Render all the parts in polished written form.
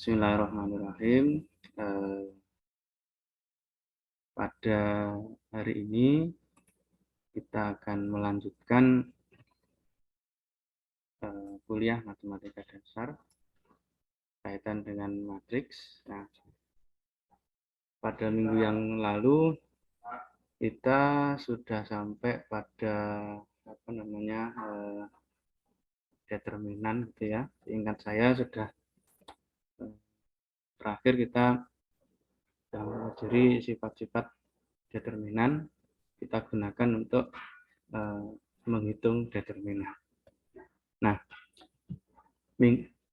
Bismillahirrahmanirrahim. Pada hari ini kita akan melanjutkan kuliah matematika dasar kaitan dengan matriks. Nah, pada minggu yang lalu kita sudah sampai pada determinan, gitu ya. Seingat saya sudah terakhir kita mempelajari sifat-sifat determinan kita gunakan untuk menghitung determinan. Nah,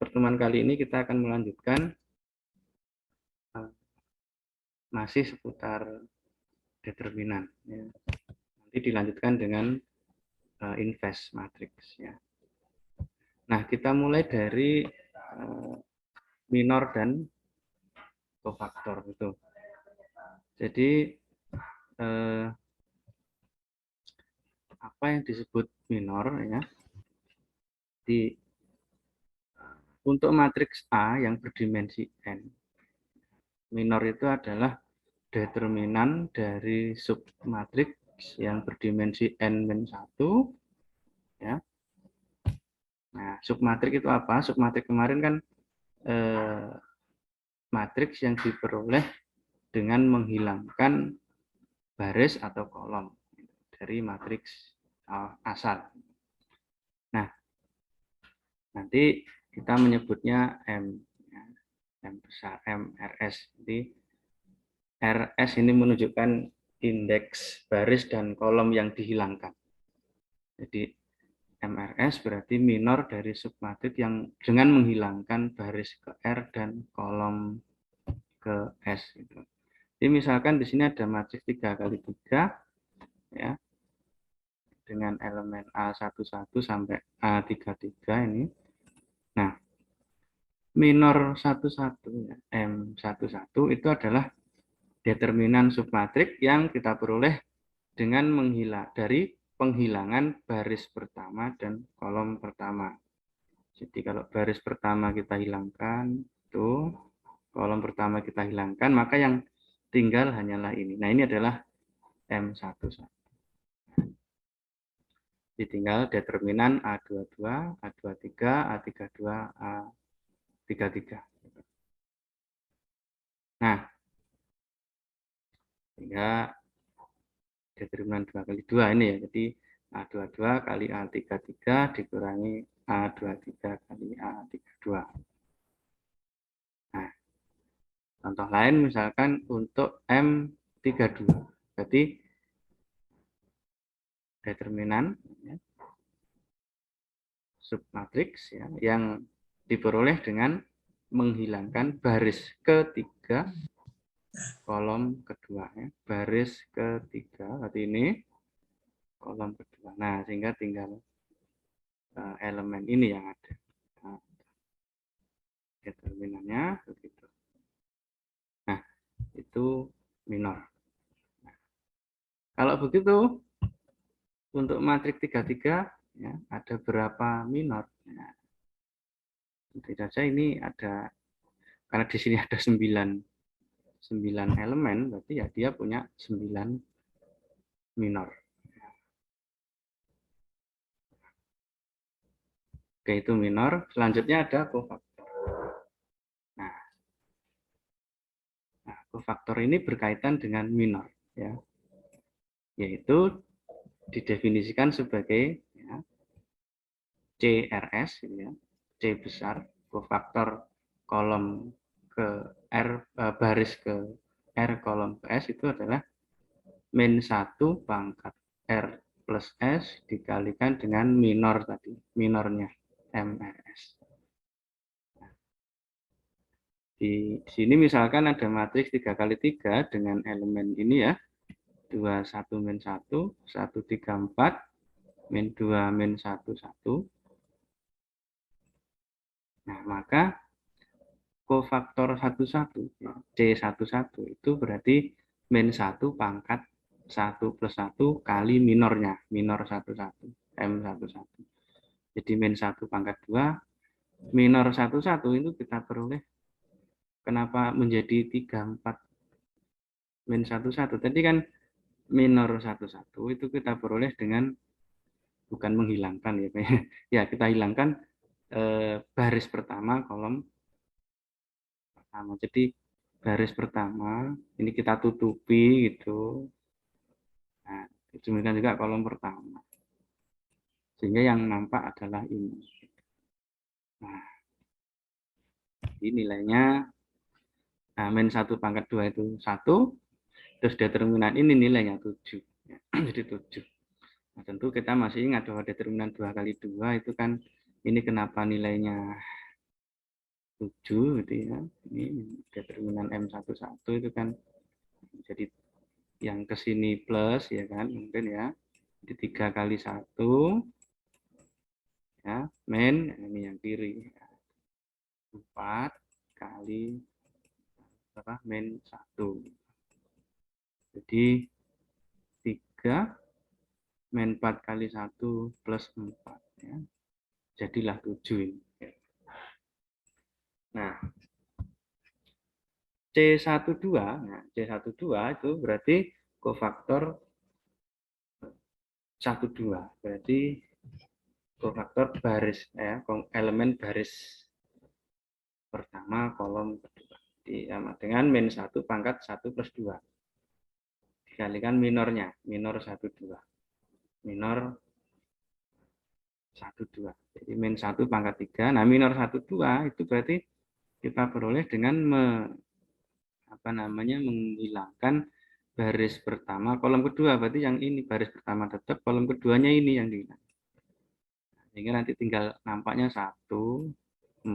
pertemuan kali ini kita akan melanjutkan masih seputar determinan. Ya. Nanti dilanjutkan dengan inverse matrix. Ya. Nah, kita mulai dari minor dan kofaktor itu. Jadi apa yang disebut minor ya? Untuk matriks A yang berdimensi n, minor itu adalah determinan dari submatriks yang berdimensi n-1 ya. Nah, submatriks itu apa? Submatriks kemarin kan matriks yang diperoleh dengan menghilangkan baris atau kolom dari matriks asal. Nah, nanti kita menyebutnya M, ya, M besar, MRS. Jadi RS ini menunjukkan indeks baris dan kolom yang dihilangkan. Jadi MRS berarti minor dari submatriks yang dengan menghilangkan baris ke R dan kolom ke S. Gitu. Jadi misalkan di sini ada matriks 3x3 ya, dengan elemen A11 sampai A33 ini. Nah, minor 11 ya, M11 itu adalah determinan submatriks yang kita peroleh dengan dari penghilangan baris pertama dan kolom pertama. Jadi kalau baris pertama kita hilangkan, itu kolom pertama kita hilangkan, maka yang tinggal hanyalah ini. Nah, ini adalah M11. Tinggal determinan A22, A23, A32, A33. Nah, sehingga determinan 2x2 ini ya. Jadi A22 kali A33 dikurangi A23 kali A32. Nah, contoh lain misalkan untuk M32. Berarti determinan ya, submatriks ya, yang diperoleh dengan menghilangkan baris ketiga kolom kedua ya. Baris ketiga berarti ini kolom kedua. Nah, sehingga tinggal elemen ini yang ada. Nah, determinannya begitu. Nah, itu minor. Nah, kalau begitu untuk matriks 33 ya, ada berapa minor? Nah, tentu saja ini ada, karena di sini ada 9 elemen, berarti ya dia punya 9 minor. Oke, itu minor. Selanjutnya ada kofaktor. Nah, kofaktor ini berkaitan dengan minor, ya, yaitu didefinisikan sebagai ya, CRS, ya, C besar, kofaktor kolom ke R, baris ke R, kolom ke S itu adalah min 1 pangkat R plus S dikalikan dengan minor tadi, minornya MRS. Di sini misalkan ada matriks 3x3 dengan elemen ini ya, 2, 1, min 1, 1, 3, 4, min 2, min 1, 1. Nah, maka kofaktor 11, ya, C11 itu berarti min 1 pangkat 1 plus 1 kali minornya, minor 11, M11. Jadi min 1 pangkat 2, minor 11 itu kita peroleh kenapa menjadi 34 min 11? Tadi kan minor 11 itu kita peroleh dengan bukan menghilangkan ya, ya kita hilangkan baris pertama kolom pertama. Jadi baris pertama ini kita tutupi gitu. Nah, demikian juga kolom pertama. Sehingga yang nampak adalah ini. Nah, ini nilainya min 1 pangkat 2 itu 1, terus determinan ini nilainya 7. Jadi 7. Nah, tentu kita masih ingat bahwa determinan 2 kali 2 itu kan ini kenapa nilainya 7 gitu ya. Ini determinan M11 itu kan jadi yang ke sini plus ya kan, mungkin ya. Jadi 3 kali 1 ya, min ini yang kiri. 4 kali min 1. Jadi 3 min 4 kali 1 plus 4 ya. Jadilah 7 ini. Nah, C12, nah C12 itu berarti kofaktor 12. Berarti kofaktor baris ya, elemen baris pertama kolom kedua. Sama dengan min 1 pangkat 1 plus 2. Dikalikan minornya, minor 12. Minor 12. Jadi min 1 pangkat 3. Nah, minor 12 itu berarti kita peroleh dengan menghilangkan baris pertama kolom kedua. Berarti yang ini baris pertama tetap, kolom keduanya ini yang dihilang. Sehingga nanti tinggal nampaknya 1, 4,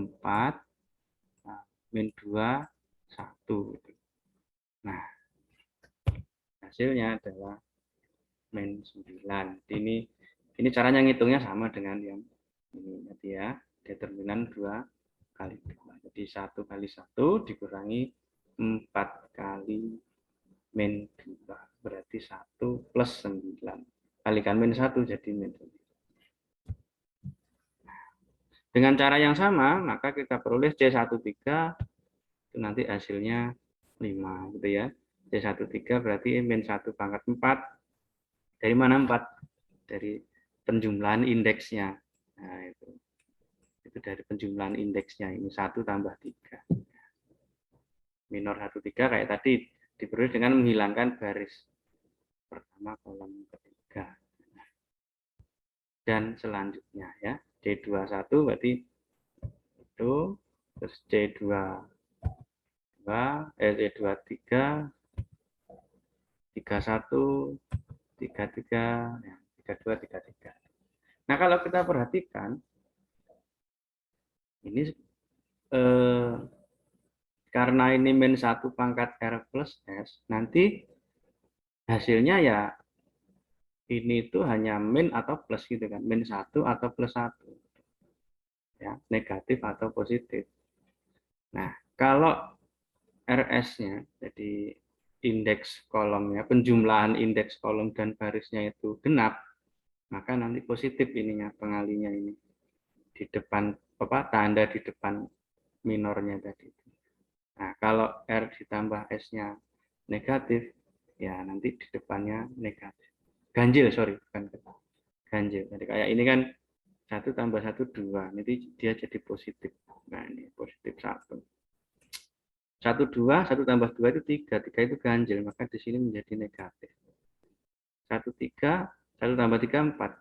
min 2, 1. Nah, hasilnya adalah min 9. Ini caranya ngitungnya sama dengan yang ini nanti ya, determinan 2 kali 2. Jadi 1 kali 1 dikurangi 4 kali min 2. Berarti 1 plus 9. Kalikan min 1 jadi min 9. Dengan cara yang sama, maka kita peroleh C13 itu nanti hasilnya 5 gitu ya. C13 berarti min 1 pangkat 4. Dari mana 4? Dari penjumlahan indeksnya. Nah, itu dari penjumlahan indeksnya. Ini 1 tambah 3. Minor 13 kayak tadi diperoleh dengan menghilangkan baris pertama kolom ketiga. Dan selanjutnya ya, C21 berarti itu, terus C22, C23, 31, 33, ya, 32, 33. Nah, kalau kita perhatikan ini karena ini min 1 pangkat R plus S, nanti hasilnya ya ini itu hanya min atau plus gitu kan, min 1 atau plus 1. Ya, negatif atau positif. Nah, kalau RS-nya, jadi indeks kolomnya, penjumlahan indeks kolom dan barisnya itu genap, maka nanti positif ininya, pengalinya ini. Di depan, tanda di depan minornya tadi. Nah, kalau R ditambah S-nya negatif, ya nanti di depannya negatif. Ganjil, sorry, bukan ganjil. Jadi kayak ini kan 1 tambah 1, 2. Nanti dia jadi positif. Nah, ini positif 1. 1, 2, 1 tambah 2 itu 3. 3 itu ganjil, maka di sini menjadi negatif. 1, 3, 1 tambah 3, 4.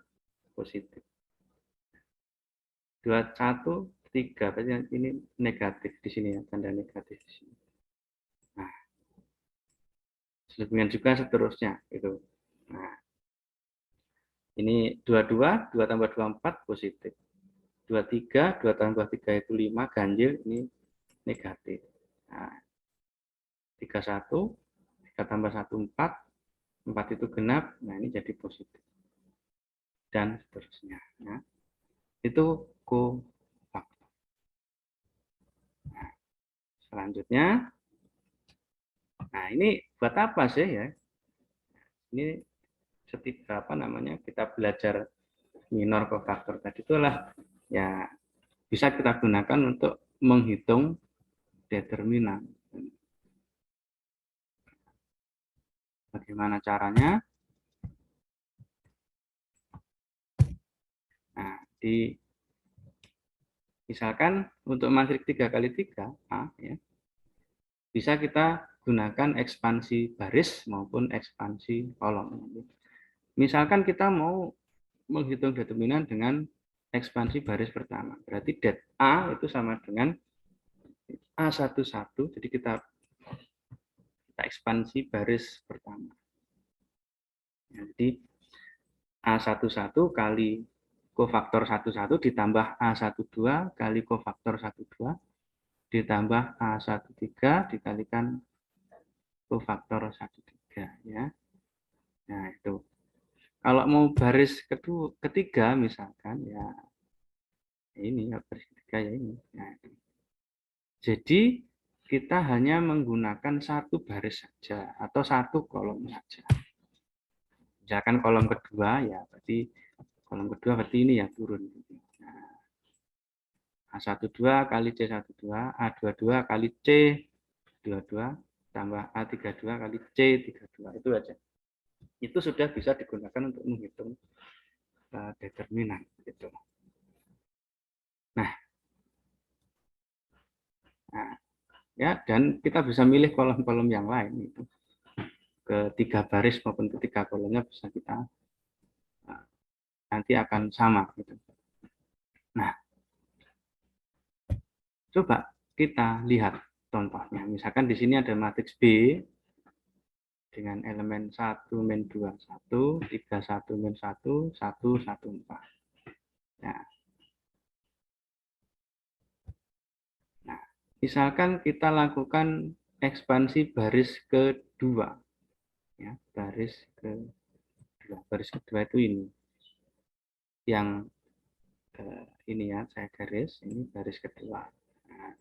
Positif. 2, 1, 3. Berarti ini negatif di sini ya, tanda negatif di sini. Nah, demikian juga seterusnya. Itu. Nah, ini 22, 2 tambah 2, 4, positif. 23, 2 tambah 3 itu 5, ganjil, ini negatif. Nah, 31, 3 tambah 1, 4, 4 itu genap, nah ini jadi positif. Dan seterusnya. Nah, itu kofaktor. Nah, selanjutnya, nah ini buat apa sih ya? Ini setiap kita belajar minor kofaktor tadi itulah ya bisa kita gunakan untuk menghitung determinan. Bagaimana caranya? Nah, misalkan untuk matriks 3x3 A, ya, bisa kita gunakan ekspansi baris maupun ekspansi kolom. Misalkan kita mau menghitung determinan dengan ekspansi baris pertama. Berarti det A itu sama dengan A11, jadi kita ekspansi baris pertama. Jadi A11 kali kofaktor 11 ditambah A12 kali kofaktor 12 ditambah A13 dikalikan kofaktor 13, ya. Nah, itu. Kalau mau baris ketiga misalkan, ya ini ya baris ketiga ya ini. Nah, itu. Jadi kita hanya menggunakan satu baris saja atau satu kolom saja. Misalkan kolom kedua, ya berarti kolom kedua berarti ini ya turun. Nah, A12 kali C12, A22 kali C22 tambah A32 kali C32, itu aja. Itu sudah bisa digunakan untuk menghitung determinan gitu. Nah, ya, dan kita bisa milih kolom-kolom yang lain itu. Ketiga baris maupun ketiga kolomnya bisa kita nanti akan sama gitu. Nah, coba kita lihat contohnya. Misalkan di sini ada matriks B dengan elemen 1 min 2 1, 3 1 min 1, 1 1 4. Nah, misalkan kita lakukan ekspansi baris kedua, ya, baris kedua itu ini, yang ini ya saya garis, ini baris kedua. Nah,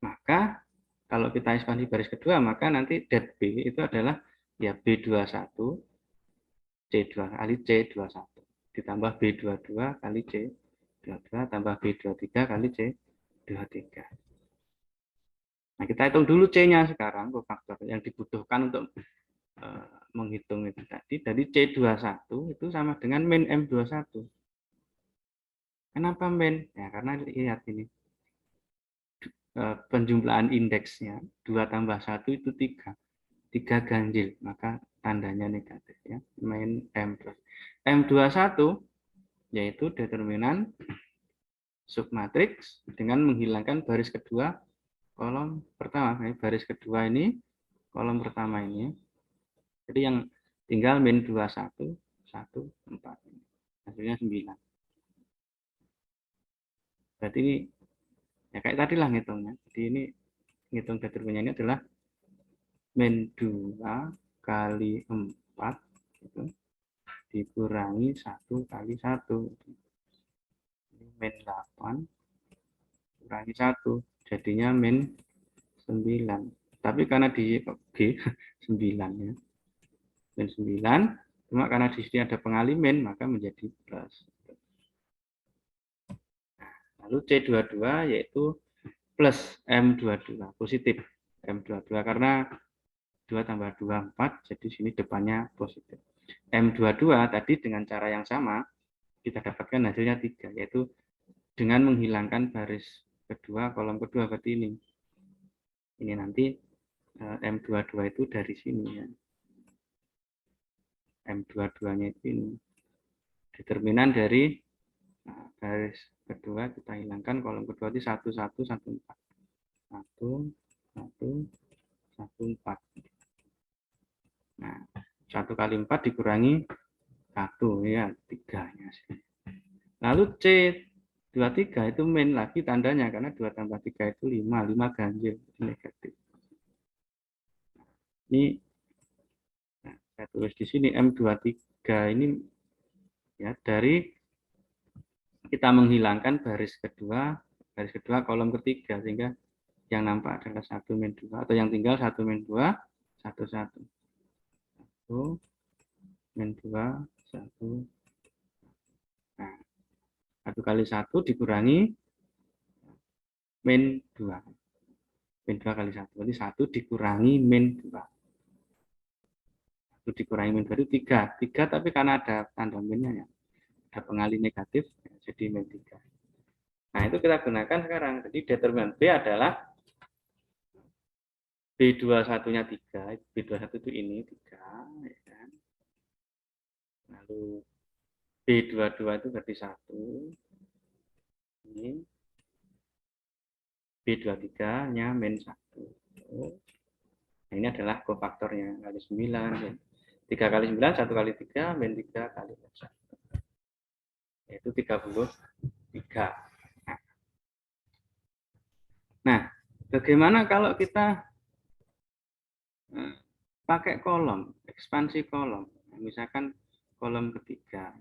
maka kalau kita ekspansi baris kedua, maka nanti det B itu adalah ya B21 C2 kali C21 ditambah B22 kali C22 tambah B23 kali C23. Nah, kita hitung dulu C-nya sekarang, kofaktor yang dibutuhkan untuk menghitung itu tadi. Dari C21 itu sama dengan min M21. Kenapa min? Ya, karena lihat ini. Penjumlahan indeksnya 2 tambah 1 itu 3. 3 ganjil, maka tandanya negatif, ya. Min M plus M21 yaitu determinan submatriks dengan menghilangkan baris kedua kolom pertama. Baris kedua ini, kolom pertama ini. Jadi yang tinggal min 21 1 4. Hasilnya 9. Berarti ini ya kayak tadi lah ngitungnya. Jadi ini ngitung determinannya ini adalah min 2 kali 4 gitu, dikurangi 1 kali 1. Min 8 kurangi 1, jadinya min 9. Tapi karena di G 9 ya. Min 9, cuma karena di sini ada pengali min, maka menjadi plus. Lalu C22 yaitu plus M22, positif M22 karena 2 tambah 2 4, jadi sini depannya positif. M22 tadi dengan cara yang sama kita dapatkan hasilnya 3, yaitu dengan menghilangkan baris kedua, kolom kedua berarti ini. Ini nanti M22 itu dari sini ya. M22-nya itu ini. Determinan dari baris kedua kita hilangkan, kolom kedua itu 1 1 1 4. 1 1 1 4. Nah, 1 kali 4 dikurangi 1 ya, 3-nya. Lalu C23 itu min lagi tandanya karena 2 tambah 3 itu 5, 5 ganjil, negatif. Ini nah, saya tulis di sini M23 ini ya dari kita menghilangkan baris kedua kolom ketiga sehingga yang nampak adalah 1 min 2 atau yang tinggal 1 min 2 1 1. 1 min 2 1. Nah, 1 kali 1 dikurangi min 2. Min 2 kali 1. Berarti 1 dikurangi min 2. 1 dikurangi min 2 itu 3. 3 tapi karena ada tanda minnya ya. Ada pengali negatif, jadi min 3. Nah, itu kita gunakan sekarang. Jadi determinan B adalah B21-nya 3. B21 itu ini 3. Ya kan? Lalu B22 itu berarti 1. Ini B23-nya min 1. Nah, ini adalah kofaktornya kali 9. 3 kali 9, 1 kali 3, min 3 kali 1. Yaitu 33. Nah, bagaimana kalau kita pakai kolom, ekspansi kolom. Misalkan kolom ketiga.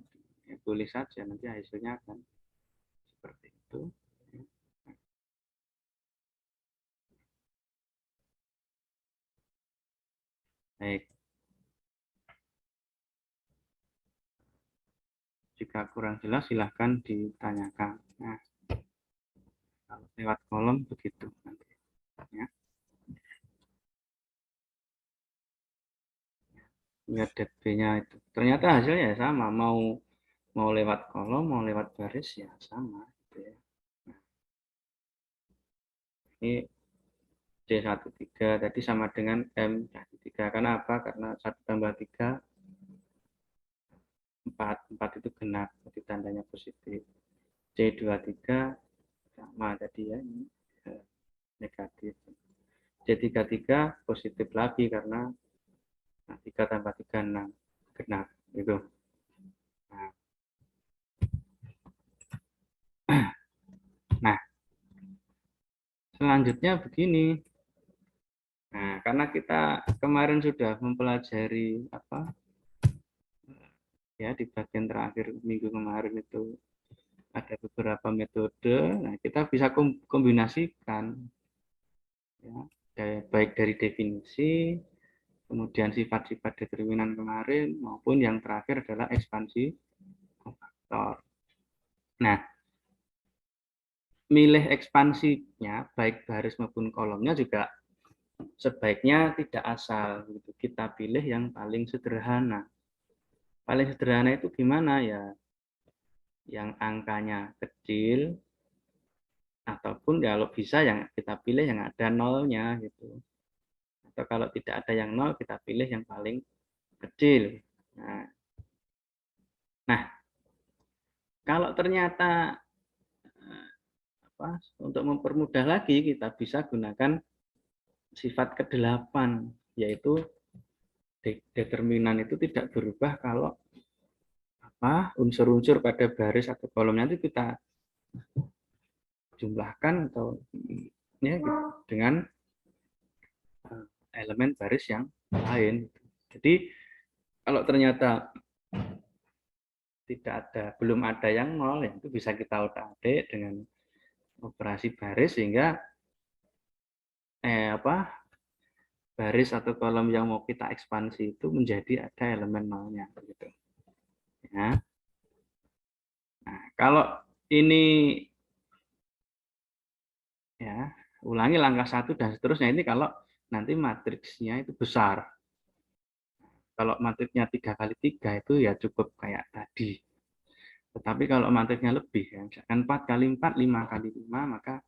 Ya, boleh saja, nanti hasilnya akan seperti itu. Baik. Jika kurang jelas, silahkan ditanyakan. Nah, kalau lewat kolom begitu nanti. Ya. Lihat DB-nya itu. Ternyata hasilnya sama. Mau lewat kolom, mau lewat baris ya sama. Gitu ya. Nah, ini D13 tadi sama dengan M13. Karena apa? Karena 1 tambah 3, 4. 4 itu genap. Jadi tandanya positif. C23 sama tadi ya. Ini negatif. C33 positif lagi karena 3 tambah 3, 6. Genap. Gitu. Nah, selanjutnya begini. Nah, karena kita kemarin sudah mempelajari apa ya di bagian terakhir minggu kemarin itu ada beberapa metode. Nah, kita bisa kombinasikan ya, baik dari definisi, kemudian sifat-sifat determinan kemarin maupun yang terakhir adalah ekspansi kofaktor. Nah, milih ekspansinya baik baris maupun kolomnya juga sebaiknya tidak asal gitu. Kita pilih yang paling sederhana. Paling sederhana itu gimana ya? Yang angkanya kecil ataupun kalau bisa yang kita pilih yang ada nolnya gitu. Atau kalau tidak ada yang nol kita pilih yang paling kecil. Nah, kalau ternyata untuk mempermudah lagi kita bisa gunakan sifat ke-8 yaitu determinan itu tidak berubah kalau unsur-unsur pada baris atau kolomnya itu kita jumlahkan atau ya gitu, dengan elemen baris yang lain. Jadi kalau ternyata belum ada yang nol, ya itu bisa kita utak-atik dengan operasi baris sehingga baris atau kolom yang mau kita ekspansi itu menjadi ada elemen nolnya gitu. Ya. Nah, kalau ini ya, ulangi langkah 1 dan seterusnya ini kalau nanti matriksnya itu besar. Kalau matriksnya 3 kali 3 itu ya cukup kayak tadi. Tetapi kalau matriksnya lebih, ya, misalkan 4 kali 4, 5 kali 5, maka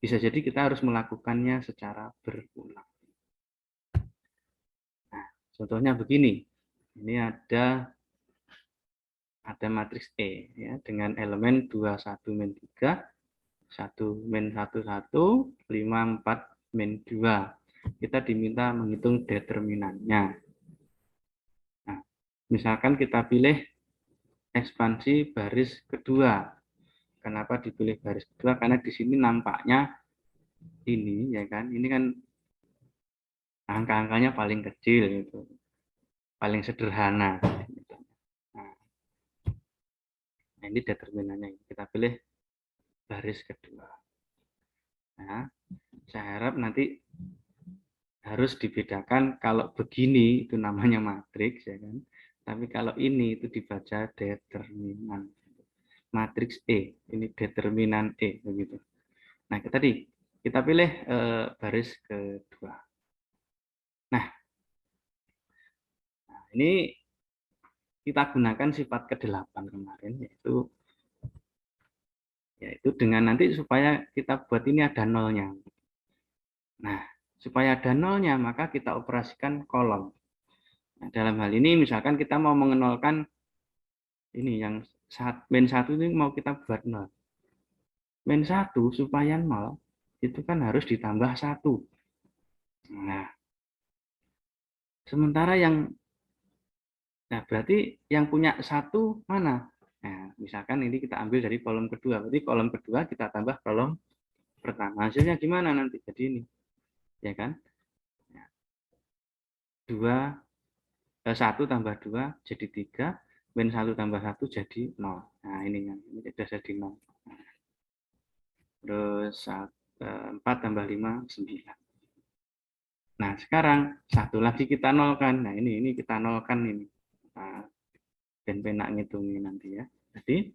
bisa jadi kita harus melakukannya secara berulang. Nah, contohnya begini. Ini ada matriks E ya, dengan elemen 21 min 3, 1 min 1, 1, 5, 4 min 2. Kita diminta menghitung determinannya. Nah, misalkan kita pilih ekspansi baris kedua. Kenapa dipilih baris kedua? Karena di sini nampaknya ini ya kan, ini kan angka-angkanya paling kecil gitu, paling sederhana. Nah, ini determinannya. Kita pilih baris kedua. Nah, saya harap nanti harus dibedakan kalau begini itu namanya matriks ya kan. Tapi kalau ini itu dibaca determinan. matriks E. Ini determinan E begitu. Nah, kita pilih baris kedua. Nah, ini kita gunakan sifat ke-8 kemarin, yaitu dengan nanti supaya kita buat ini ada nolnya. Nah, supaya ada nolnya, maka kita operasikan kolom. Nah, dalam hal ini misalkan kita mau mengenolkan ini yang min 1 ini mau kita buat nol. Min 1 supaya nol itu kan harus ditambah 1. Nah, sementara berarti yang punya 1 mana? Nah, misalkan ini kita ambil dari kolom kedua. Berarti kolom kedua kita tambah kolom pertama. Hasilnya gimana nanti? Jadi ini. Ya kan? 1 tambah 2 jadi 3. Min 1 tambah 1 jadi 0. Nah, ini sudah jadi 0. Terus 4 tambah 5, 9. Nah, sekarang satu lagi kita nolkan. Nah, ini kita nolkan ini. Nah, dan penak ngitungin nanti ya. Jadi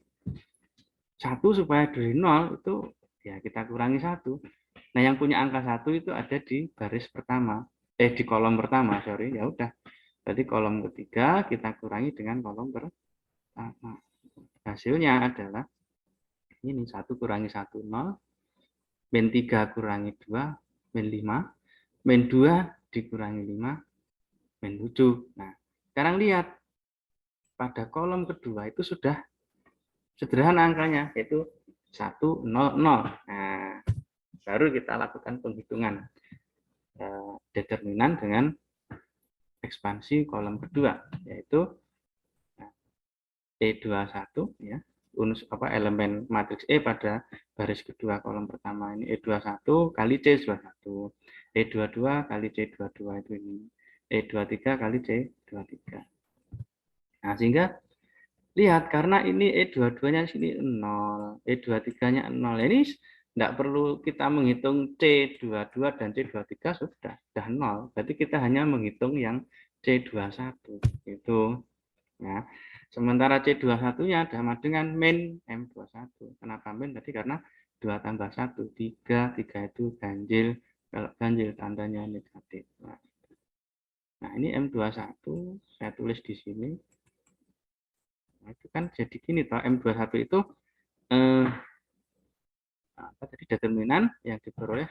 1 supaya dari 0 itu ya kita kurangi 1. Nah, yang punya angka 1 itu ada di baris pertama. Di kolom pertama, sorry. Ya udah. Berarti kolom ketiga kita kurangi dengan kolom pertama. Hasilnya adalah ini 1 kurangi 1, 0. Min 3 kurangi 2, min 5. Min 2 dikurangi 5, min 7. Nah, sekarang lihat. Pada kolom kedua itu sudah sederhana angkanya, yaitu 1, 0, 0. Nah, baru kita lakukan penghitungan determinan dengan ekspansi kolom kedua, yaitu E21 ya, elemen matriks E pada baris kedua kolom pertama ini E21 kali C21, E22 kali C22 itu ini, E23 kali C23. Nah, sehingga lihat karena ini E22-nya sini 0, E23-nya 0. Ini tidak perlu kita menghitung C22 dan C23 sudah 0. Berarti kita hanya menghitung yang C21 itu. Ya. Sementara C21-nya sama dengan min M21. Kenapa min? Tadi karena 2 tambah 1, 3. 3 itu ganjil. Kalau ganjil tandanya negatif. Nah, ini M21 saya tulis di sini. Nah, itu kan jadi gini toh, M21 itu tadi determinan yang diperoleh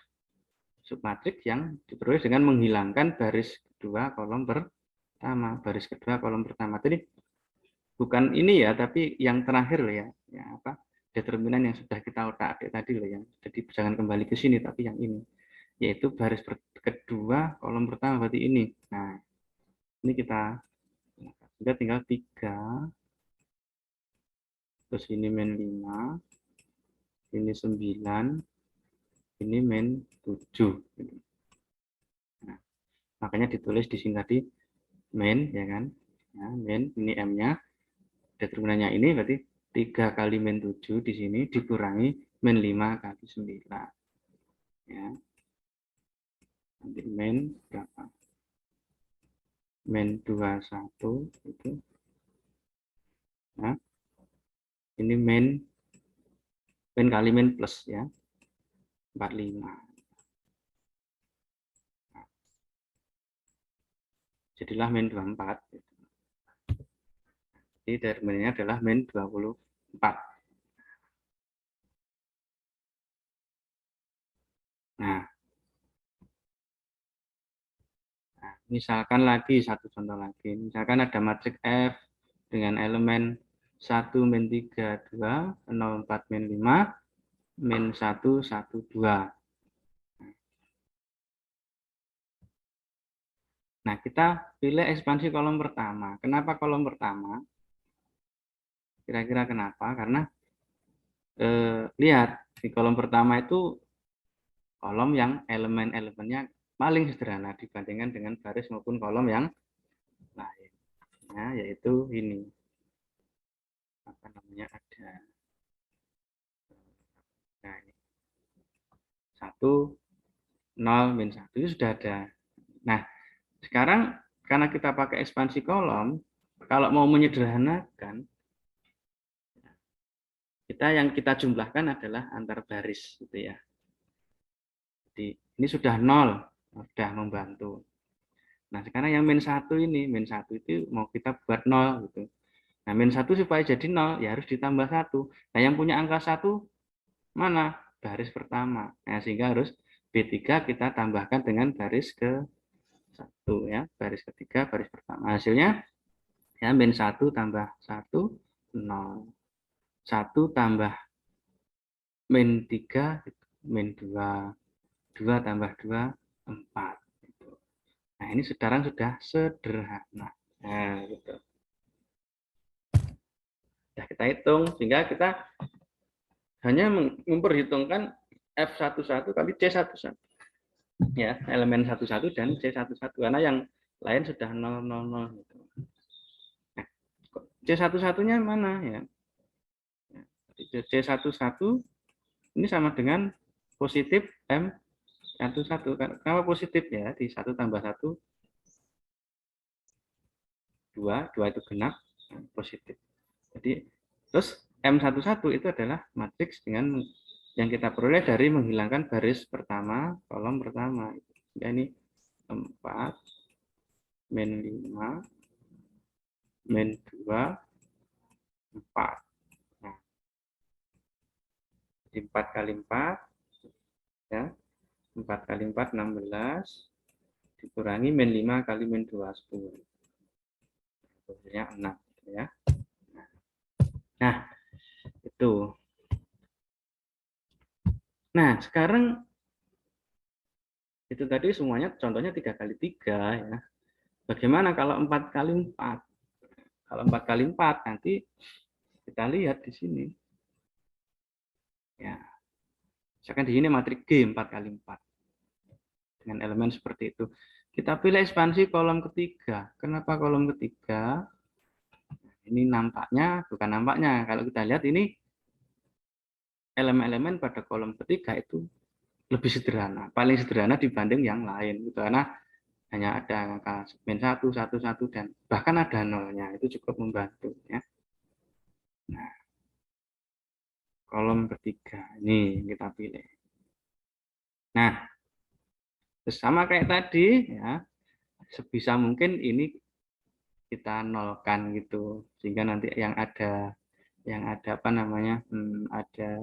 submatriks yang diperoleh dengan menghilangkan baris kedua kolom pertama. Baris kedua kolom pertama. Jadi bukan ini ya, tapi yang terakhir loh ya. Determinan yang sudah kita otak-atik tadi loh ya. Jadi jangan kembali ke sini, tapi yang ini. Yaitu baris kedua kolom pertama berarti ini. Nah, ini kita tinggal 3. Terus ini min 5. Ini 9. Ini min 7. Nah, makanya ditulis di sini tadi min, ya kan? Ya, min, ini M-nya. Determinannya ini berarti 3 kali min 7 di sini dikurangi min 5 kali 9. Ya. Nanti min berapa? Min 21 itu. Nah, ini min kali min plus ya. 45. Jadilah min 24. Jadi determinannya adalah min 24. Nah, misalkan lagi satu contoh lagi. Misalkan ada matriks F dengan elemen 1, min 3, 2, 0, 4, min 5, min 1, 1, 2. Nah, kita pilih ekspansi kolom pertama. Kenapa kolom pertama? Kira-kira kenapa? Karena lihat, di kolom pertama itu kolom yang elemen-elemennya paling sederhana dibandingkan dengan baris maupun kolom yang lain. Nah, yaitu ini. Apa namanya? Ada nah, ini. 1, 0, min 1 itu sudah ada. Nah, sekarang karena kita pakai ekspansi kolom, kalau mau menyederhanakan, yang kita jumlahkan adalah antar baris gitu ya. Jadi ini sudah 0, sudah membantu. Nah, sekarang yang min 1 ini, min 1 itu mau kita buat 0 gitu. Nah, min 1 supaya jadi 0 ya harus ditambah 1. Nah, yang punya angka 1 mana? Baris pertama. Nah, sehingga harus B3 kita tambahkan dengan baris ke 1 ya, baris ketiga, baris pertama. Hasilnya ya min 1 tambah 1 0. 1 tambah min 3 min 2. 2 tambah 2 4. Nah, ini sekarang sudah sederhana. Nah, gitu. Nah, kita hitung sehingga kita hanya memperhitungkan F11 kali C11. Ya, elemen 11 dan C11 karena yang lain sudah 0 0 0 gitu. Nah, C11-nya mana ya? C11 ini sama dengan positif M11. Kenapa positif ya? Di 1 tambah 1 2 itu genap positif. Jadi terus M11 itu adalah matriks dengan yang kita peroleh dari menghilangkan baris pertama, kolom pertama. Ya, ini 4, min 5, min 2, 4. Nah, 4 kali 4, ya, 4 kali 4, 16, dikurangi min 5 kali min 2, 10. Hasilnya 6. Ya. Nah, itu. Nah, sekarang itu tadi semuanya contohnya 3 kali 3 ya. Bagaimana kalau 4 kali 4? Kalau 4 kali 4 nanti kita lihat di sini. Ya. Misalkan di sini matriks G 4 kali 4. Dengan elemen seperti itu. Kita pilih ekspansi kolom ketiga. Kenapa kolom ketiga? Ini nampaknya, bukan nampaknya. Kalau kita lihat ini elemen-elemen pada kolom ketiga itu lebih sederhana. Paling sederhana dibanding yang lain. Gitu. Karena hanya ada angka min 1, 1, 1, dan bahkan ada nolnya. Itu cukup membantu. Ya. Nah, kolom ketiga. Ini kita pilih. Nah, sama kayak tadi, ya, sebisa mungkin ini kita nolkan gitu, sehingga nanti yang ada apa namanya, ada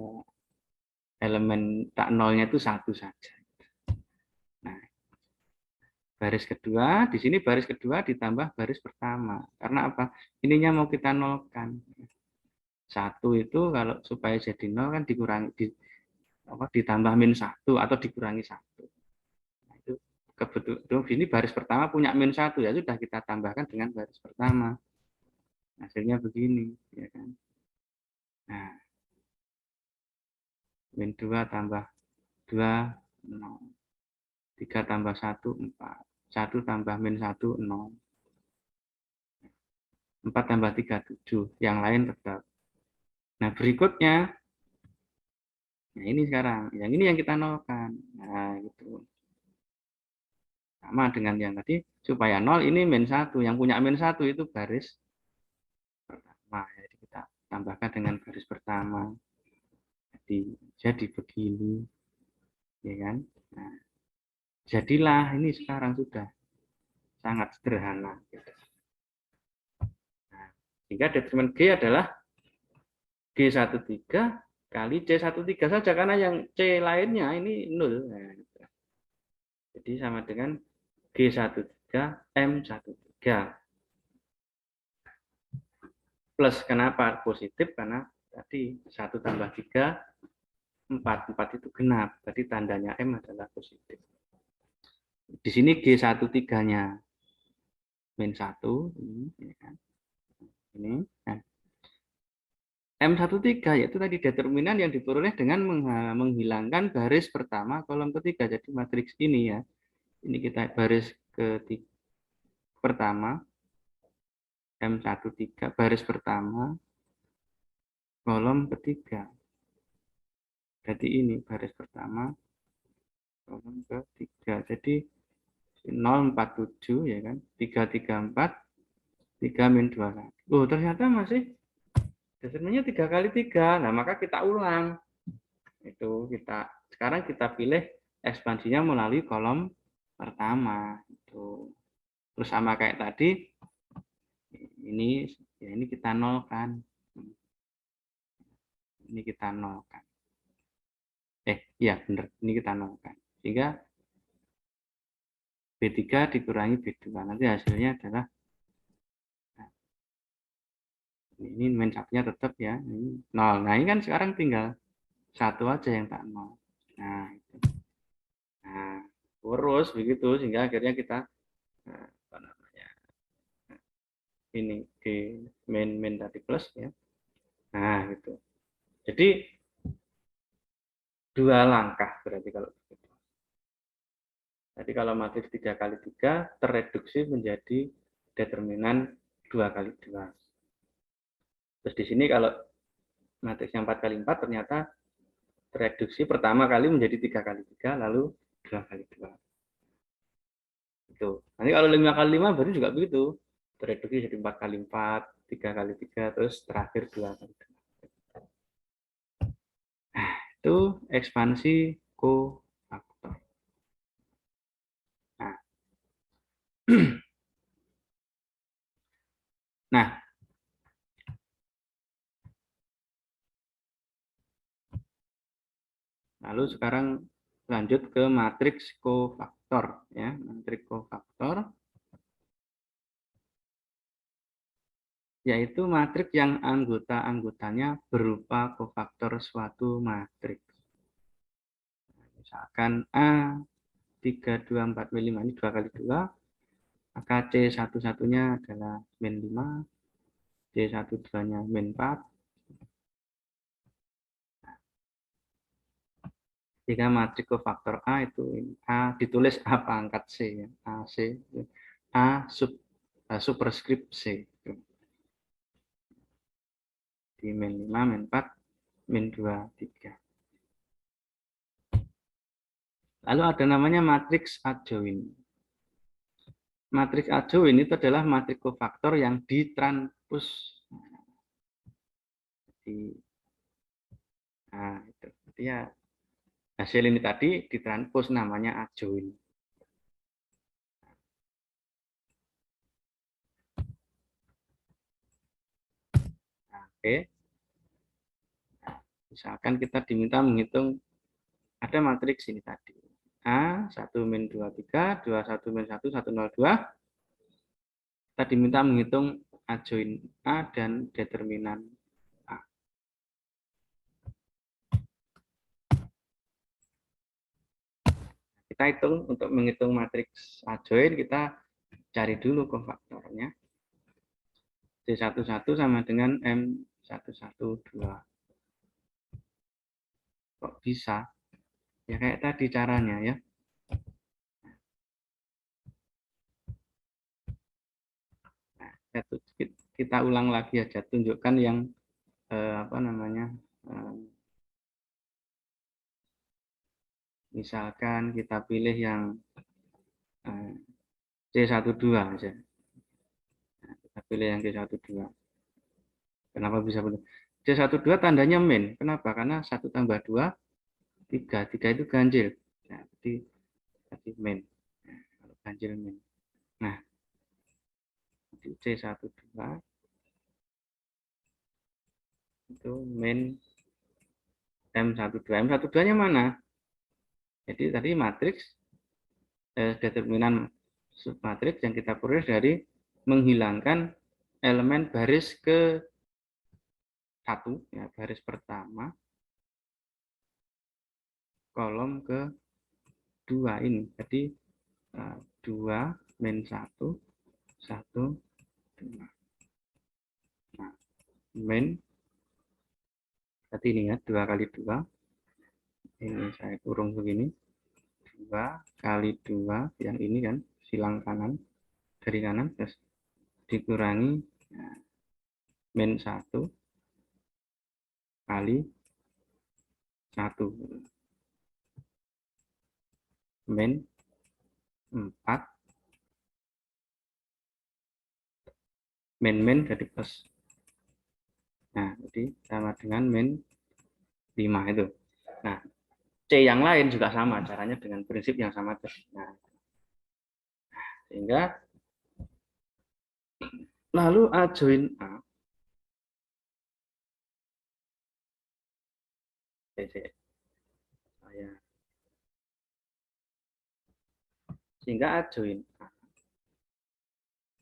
elemen tak nolnya itu 1 saja. Nah, baris kedua, di sini baris kedua ditambah baris pertama. Karena apa? Ininya mau kita nolkan. 1 itu kalau supaya jadi 0 kan dikurangi ditambah min 1 atau dikurangi 1. Nah, itu kebetulan ini baris pertama punya min 1 ya sudah kita tambahkan dengan baris pertama. Hasilnya begini, ya kan? Nah, min 2 tambah 2 0. 3 tambah 1 4. 1 tambah min 1 0. 4 tambah 3 7. Yang lain tetap. Nah, berikutnya nah ini sekarang, yang ini yang kita nolkan. Nah, gitu. Sama dengan yang tadi, supaya 0 ini min 1. Yang punya min 1 itu baris pertama. Jadi kita tambahkan dengan baris pertama. Jadi begini. Ya kan? Nah, jadilah ini sekarang sudah sangat sederhana. Nah, sehingga determinan G adalah G13 kali C13 saja, karena yang C lainnya ini 0. Nah, jadi sama dengan G13 M13. Plus kenapa positif? Karena tadi 1 tambah 3, 4. 4 itu genap. Tadi tandanya M adalah positif. Di sini G13-nya min 1. Ini, kan? Ini. Nah, M13 yaitu tadi determinan yang diperoleh dengan menghilangkan baris pertama kolom ketiga. Jadi matriks ini ya. Ini kita baris ketiga pertama, M13 baris pertama, kolom ketiga. Jadi ini baris pertama, kolom ketiga. Jadi 047 ya kan, 334, 3 min 21. Oh, ternyata masih determinannya 3 kali 3. Nah, maka kita ulang. Itu sekarang kita pilih ekspansinya melalui kolom pertama. Itu. Terus sama kayak tadi, ini kita nolkan. Ini kita nolkan. Iya benar, ini kita nolkan. Sehingga B3 dikurangi B2. Nanti hasilnya adalah ini main satunya tetap ya, ini 0. Nah, ini kan sekarang tinggal satu aja yang tak 0. Nah, itu. Nah, terus begitu sehingga akhirnya kita apa namanya? Ini di main tadi plus ya. Nah, gitu. Jadi dua langkah berarti kalau begitu. Jadi kalau matriks 3 kali 3 terreduksi menjadi determinan 2 kali 2. Terus di sini kalau matriksnya 4 kali 4 ternyata tereduksi pertama kali menjadi 3 kali 3 lalu 2 kali 2. Itu. Nanti kalau 5 kali 5 berarti juga begitu. Tereduksi jadi 4 kali 4, 3 kali 3, terus terakhir 2 kali 2. Nah, itu ekspansi kofaktor. Nah, nah, lalu sekarang lanjut ke matriks kofaktor ya, matriks kofaktor yaitu matriks yang anggota-anggotanya berupa kofaktor suatu matriks. Misalkan A 3, 2, 4, min 5 ini 2 kali 2, maka C satu-satunya adalah min 5, C 1-2-nya min 4. Jika matriks kofaktor A itu A ditulis A pangkat C ya, AC A superskrip C. Di min 5, min 4, min 2, 3. Lalu ada namanya matriks adjoint. Matriks adjoint itu adalah matriks kofaktor yang ditranspos. Nah, itu. Artinya hasil ini tadi ditranspos namanya adjoint. Nah, oke. Misalkan kita diminta menghitung ada matriks ini tadi. A, 1 min 2, 3, 2, 1 min 1, 1, 0, 2. Kita diminta menghitung adjoint A dan determinan A. Kita hitung untuk menghitung matriks adjoint, kita cari dulu kofaktornya. C11 sama dengan M112. Kok bisa? Ya kayak tadi caranya ya. Nah, kita ulang lagi aja, tunjukkan yang apa namanya? Misalkan kita pilih yang C12 aja. Nah, kita pilih yang C12. Kenapa bisa begitu? C12 tandanya min. Kenapa? Karena 1 tambah 2, 3. 3 itu ganjil. Nah, jadi min. Nah, kalau ganjil min. Nah, C12 itu min M12. M12-nya mana? Jadi tadi matriks determinan submatriks yang kita peroleh dari menghilangkan elemen baris ke satu, ya, baris pertama, kolom ke 2 ini. Jadi 2 min 1, 1, 2. Nah, min, berarti ini ya, 2 kali 2. Ini saya kurung begini. 2 kali 2, yang ini kan, silang kanan, dari kanan, terus dikurangi min 1 kali 1. Min 4. Min jadi plus. Nah, jadi sama dengan min 5 itu. Nah, C yang lain juga sama, caranya dengan prinsip yang sama. Nah, sehingga lalu A join A. Sehingga A join A.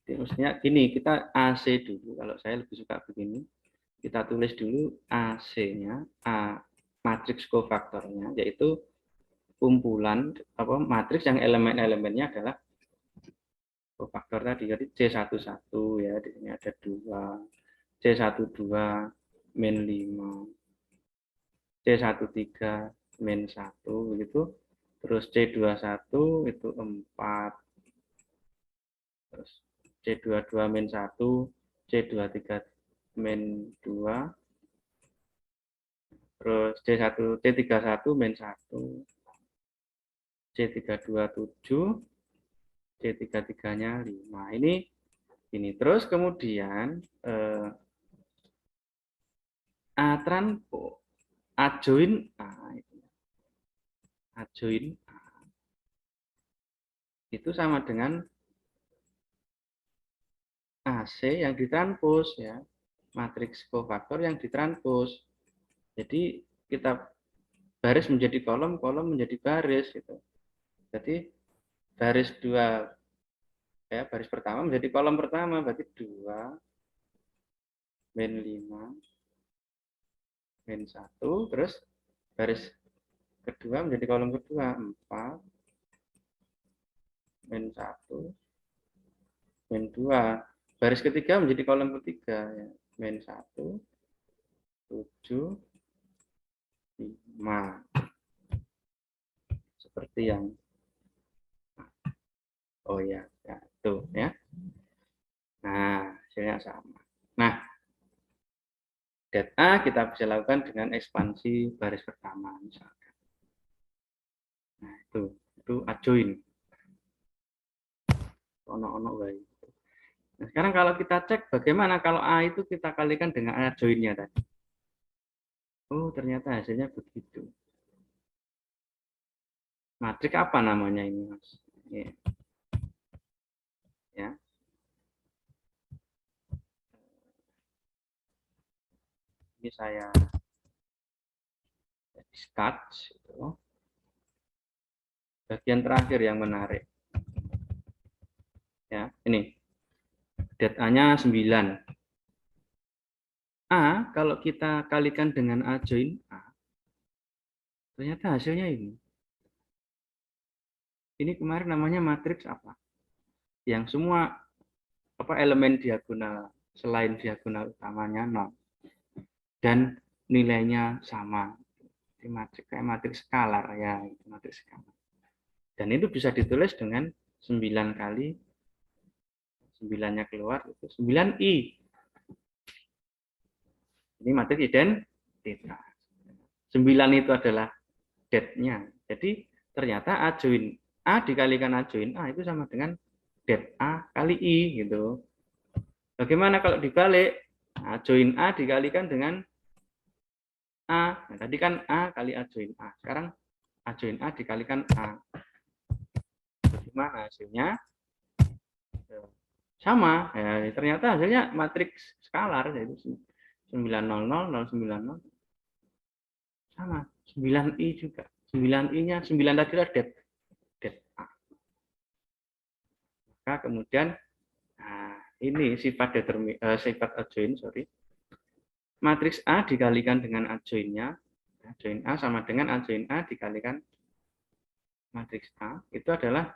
Jadi maksudnya gini, kita AC dulu. Kalau saya lebih suka begini. Kita tulis dulu AC-nya, A matriks kofaktornya, yaitu kumpulan matriks yang elemen-elemennya adalah kofaktor tadi. Jadi C11 ya, di sini ada 2, C12 min 5, C13 min 1 begitu. Terus C21 itu 4. Terus C22 min 1, C23 min 2, terus C31 min 1, C32 7, C33-nya 5. Ini terus kemudian A transpose A join A join A itu sama dengan AC yang ditranspos ya, matriks kofaktor yang ditranspos. Jadi kita baris menjadi kolom, kolom menjadi baris gitu. Jadi baris 2 ya, baris pertama menjadi kolom pertama, berarti 2 min 5 min 1, terus baris kedua menjadi kolom kedua 4 min 1 min 2. Baris ketiga menjadi kolom ketiga ya, min 1 7 5. Seperti yang ya, tuh ya. Nah, hasilnya sama. Nah, det A kita bisa lakukan dengan ekspansi baris pertama misalkan. Nah, itu adjoin. Ono-ono baik. Nah, sekarang kalau kita cek bagaimana kalau A itu kita kalikan dengan adjoinnya tadi. Oh, ternyata hasilnya begitu. Matrik apa namanya ini, Mas? Ya. Ini saya sketch itu. Bagian terakhir yang menarik. Ya, ini. Det A-nya 9. A kalau kita kalikan dengan A join A, ternyata hasilnya ini. Ini kemarin namanya matriks apa? Yang semua elemen diagonal selain diagonal utamanya 0 dan nilainya sama. Ini matriks kayak matriks skalar ya, matriks skalar. Dan itu bisa ditulis dengan 9 kali 9-nya keluar itu 9i. Ini matriks identitas. 9 itu adalah det-nya. Jadi ternyata A join A dikalikan A join A itu sama dengan det A kali I gitu. Bagaimana kalau dibalik? A join A dikalikan dengan A. Nah, tadi kan A kali A join A. Sekarang A join A dikalikan A. Bagaimana hasilnya? Sama. Ya, ternyata hasilnya matriks skalar yaitu 900 090 sama. 9i juga. 9i-nya 9 tadi adalah det A. Maka kemudian ini sifat sifat adjoin, matriks A dikalikan dengan adjoinnya, adjoin A sama dengan adjoin A dikalikan matriks A, itu adalah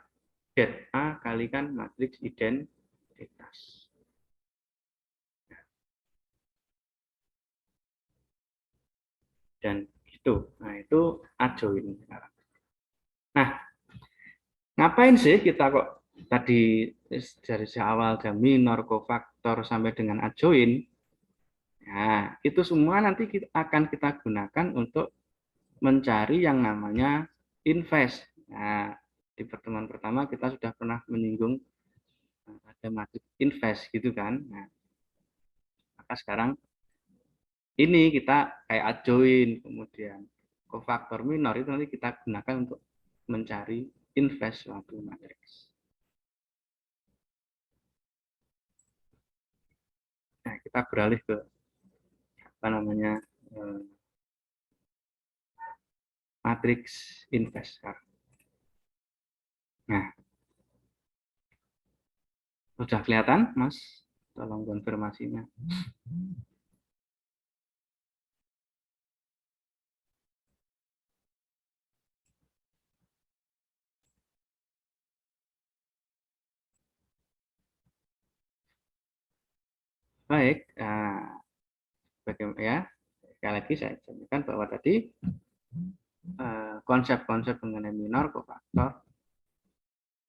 det A kalikan matriks identitas. Dan itu, itu adjoin sekarang. Nah, ngapain sih kita kok tadi dari awal dari minor kofaktor sampai dengan adjoin? Nah, itu semua nanti akan kita gunakan untuk mencari yang namanya invest. Nah, di pertemuan pertama kita sudah pernah menyinggung ada matriks invest gitu kan. Nah, maka sekarang ini kita kayak adjoin, kemudian kofaktor minor itu nanti kita gunakan untuk mencari invers suatu matriks. Nah, kita beralih ke apa namanya matriks invers. Nah, sudah kelihatan, Mas? Tolong konfirmasinya. Baik, bagaimana ya? Sekali lagi saya sampaikan bahwa tadi konsep-konsep mengenai minor, kofaktor,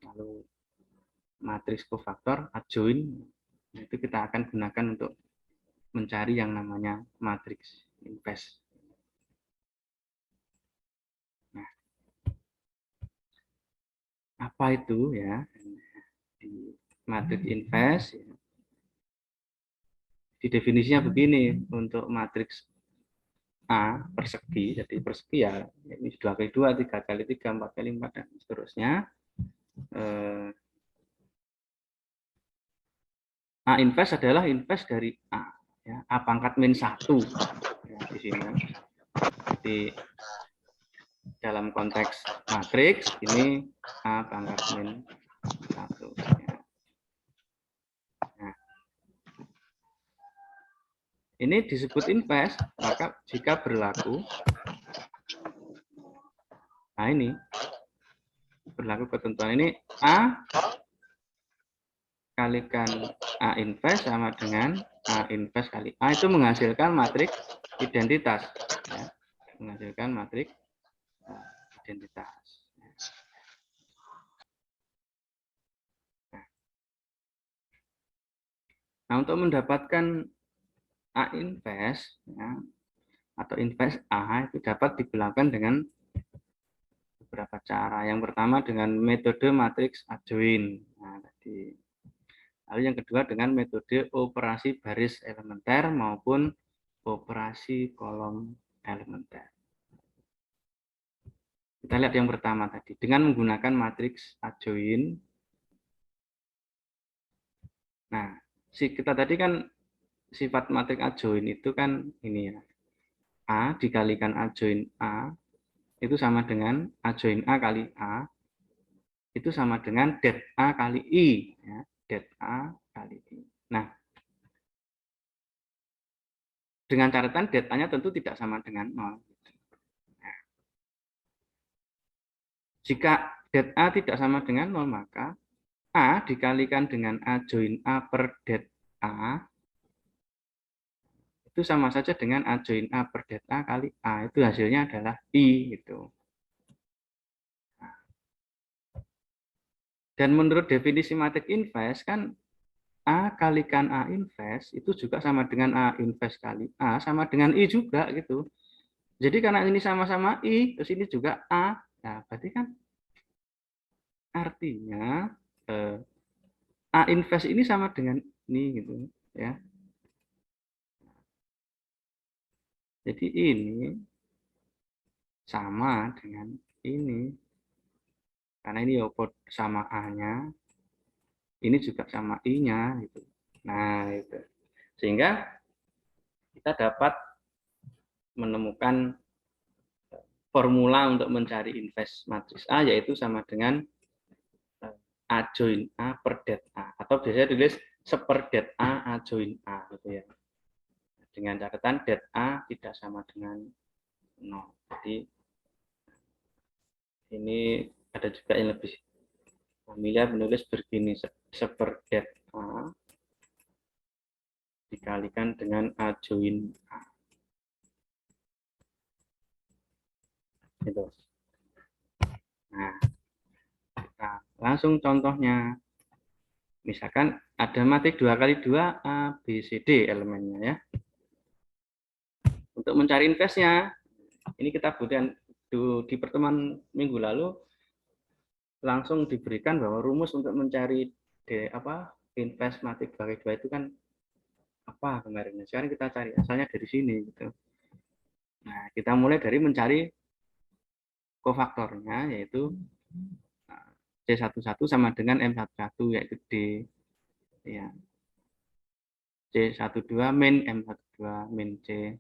lalu matriks kofaktor, adjoin, itu kita akan gunakan untuk mencari yang namanya matriks invers. Nah, apa itu ya? Di matriks invers, ya. Di definisinya begini, untuk matriks A persegi, jadi persegi ya ini 2x2, 3x3, 4x4 dan seterusnya. A invers adalah invers dari A, ya, A pangkat min 1 ya, di sini. Jadi dalam konteks matriks ini A pangkat min 1. Ya. Nah, ini disebut invers, maka jika berlaku, nah ini berlaku ketentuan ini A kalikan A invers sama dengan A invers kali A itu menghasilkan matriks identitas, ya. Menghasilkan matriks identitas. Nah, untuk mendapatkan A invers, ya, atau invers A itu dapat dilakukan dengan beberapa cara. Yang pertama dengan metode matriks adjoin. Nah, tadi. Lalu yang kedua dengan metode operasi baris elementer maupun operasi kolom elementer. Kita lihat yang pertama tadi. Dengan menggunakan matriks adjoin. Nah, kita tadi kan sifat matriks adjoin itu kan ini ya. A dikalikan adjoin A itu sama dengan adjoin A kali A itu sama dengan det A kali I, ya, det A kali I. Nah, dengan catatan det A-nya tentu tidak sama dengan 0. Nah, jika det A tidak sama dengan 0, maka A dikalikan dengan A join A per det A itu sama saja dengan A join A per det A kali A. Itu hasilnya adalah I. Gitu. Dan menurut definisi matriks invers kan A kalikan A invers itu juga sama dengan A invers kali A sama dengan I juga gitu. Jadi karena ini sama-sama I, terus ini juga A, nah berarti kan artinya A invers ini sama dengan ini gitu ya. Jadi ini sama dengan ini. Karena ini sama A-nya, ini juga sama I-nya gitu. Nah, itu. Sehingga kita dapat menemukan formula untuk mencari invers matriks A yaitu sama dengan A join A per det A atau biasanya tulis seperdet A join A gitu ya. Dengan catatan det A tidak sama dengan 0. Jadi ini ada juga yang lebih familiar menulis begini seperdet A dikalikan dengan A join A. Gitu. Nah, langsung contohnya. Misalkan ada matriks 2x2 A, B, C, D elemennya ya. Untuk mencari inversnya, ini kita butuhkan di pertemuan minggu lalu langsung diberikan bahwa rumus untuk mencari invers matriks 2x2 itu kan apa kemarin. Sekarang kita cari asalnya dari sini gitu. Nah, kita mulai dari mencari kofaktornya, yaitu C11 sama dengan M11, yaitu D. Ya, C12 min M12 min C.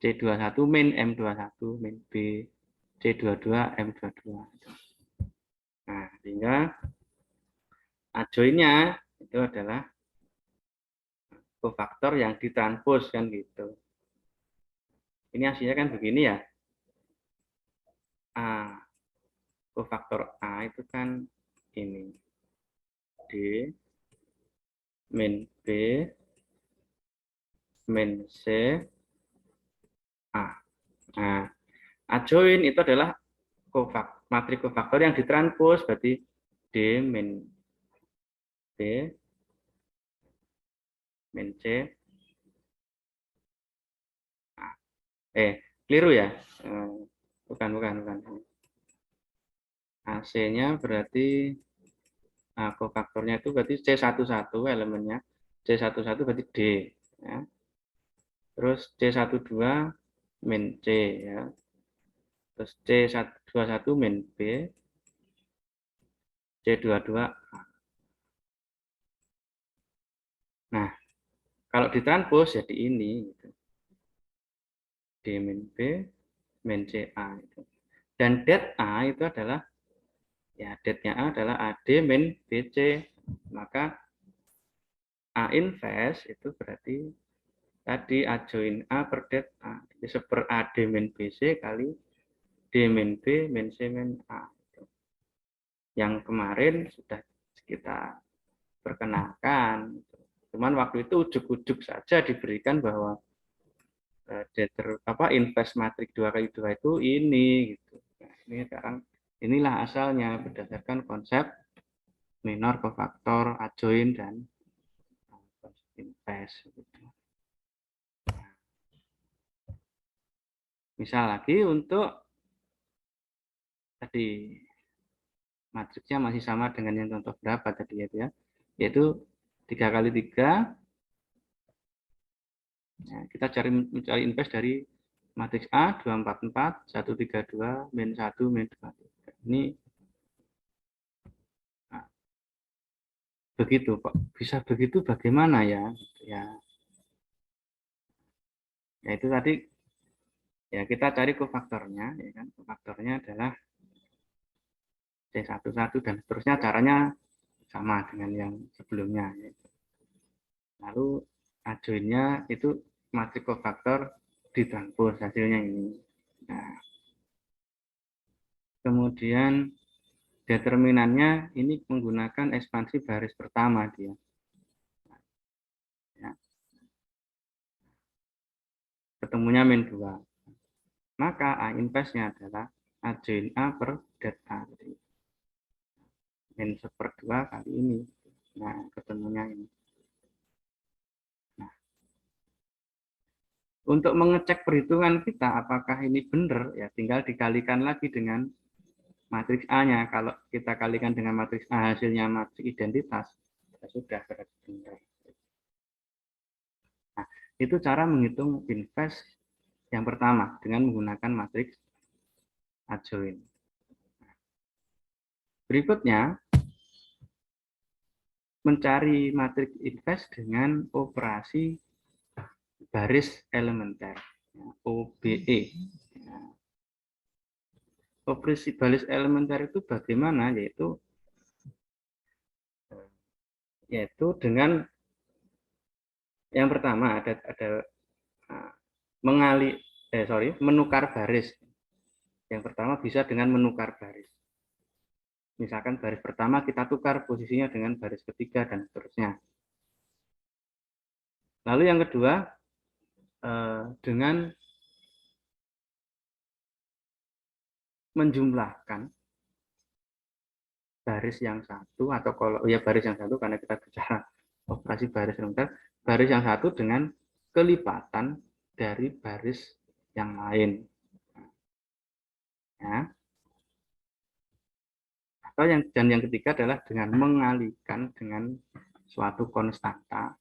C21 min M21 min B. C22 M22. Nah, sehingga adjoinnya itu adalah kofaktor yang ditranspos kan gitu. Ini hasilnya kan begini ya. A, kofaktor A itu kan ini. D min B min C A. Nah, adjoin itu adalah matrik kofaktor yang ditranspos, berarti D min B min C A. Keliru ya. Bukan. AC-nya berarti kofaktornya itu berarti C11 elemennya. C11 berarti D. Ya. Terus C12 min C. Ya. Terus C21 min B. C22 A. Nah, kalau ditranspos jadi ini. Gitu. D min B min C A. Itu. Dan det A itu adalah, ya det-nya A adalah AD min BC. Maka A inverse itu berarti tadi adjoin A per det A. Jadi seper AD min BC kali D min B min C min A. Yang kemarin sudah kita perkenalkan. Cuman waktu itu ujuk-ujuk saja diberikan bahwa invest matrik 2x2 itu ini gitu. Nah, ini sekarang inilah asalnya berdasarkan konsep minor kofaktor, adjoin dan invest gitu. Misal lagi untuk tadi matriksnya masih sama dengan yang contoh berapa tadi ya, yaitu 3 kali 3. Nah, kita mencari invest dari matriks A 244 132 min 1 min 2. Ini nah, begitu kok bisa begitu, bagaimana ya? Ya itu tadi ya kita cari kofaktornya, ya kan? Kofaktornya adalah C11 dan seterusnya, caranya sama dengan yang sebelumnya. Ya. Lalu adjoinnya itu matrik kofaktor ditranspos, hasilnya ini. Nah, kemudian determinannya ini menggunakan ekspansi baris pertama dia. Ya. Ketemunya min 2. Maka A investnya adalah adjoin A per det A. Jadi, min 1/2 kali ini. Nah, ketemunya ini. Nah, untuk mengecek perhitungan kita apakah ini benar, ya tinggal dikalikan lagi dengan matriks A-nya. Kalau kita kalikan dengan matriks A hasilnya matriks identitas, ya sudah berarti benar. Nah, itu cara menghitung invest yang pertama dengan menggunakan matriks adjoin. Berikutnya, mencari matriks invest dengan operasi baris elementer, OBE. Operasi baris elementer itu bagaimana? Yaitu dengan yang pertama ada menukar baris. Yang pertama bisa dengan menukar baris. Misalkan baris pertama kita tukar posisinya dengan baris ketiga dan seterusnya. Lalu yang kedua dengan menjumlahkan baris yang satu, atau kalau ya baris yang satu karena kita bicara operasi baris elementer, baris yang satu dengan kelipatan dari baris yang lain. Ya. Atau yang ketiga adalah dengan mengalihkan dengan suatu konstanta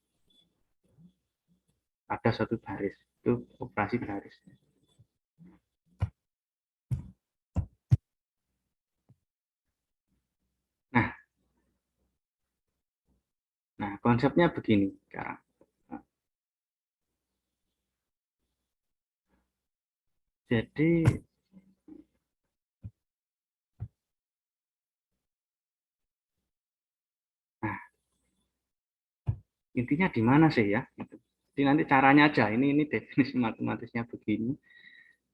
pada satu baris. Itu operasi baris. Nah, konsepnya begini sekarang. Jadi nah, intinya di mana sih ya? Jadi nanti caranya aja. Ini definisi matematisnya begini.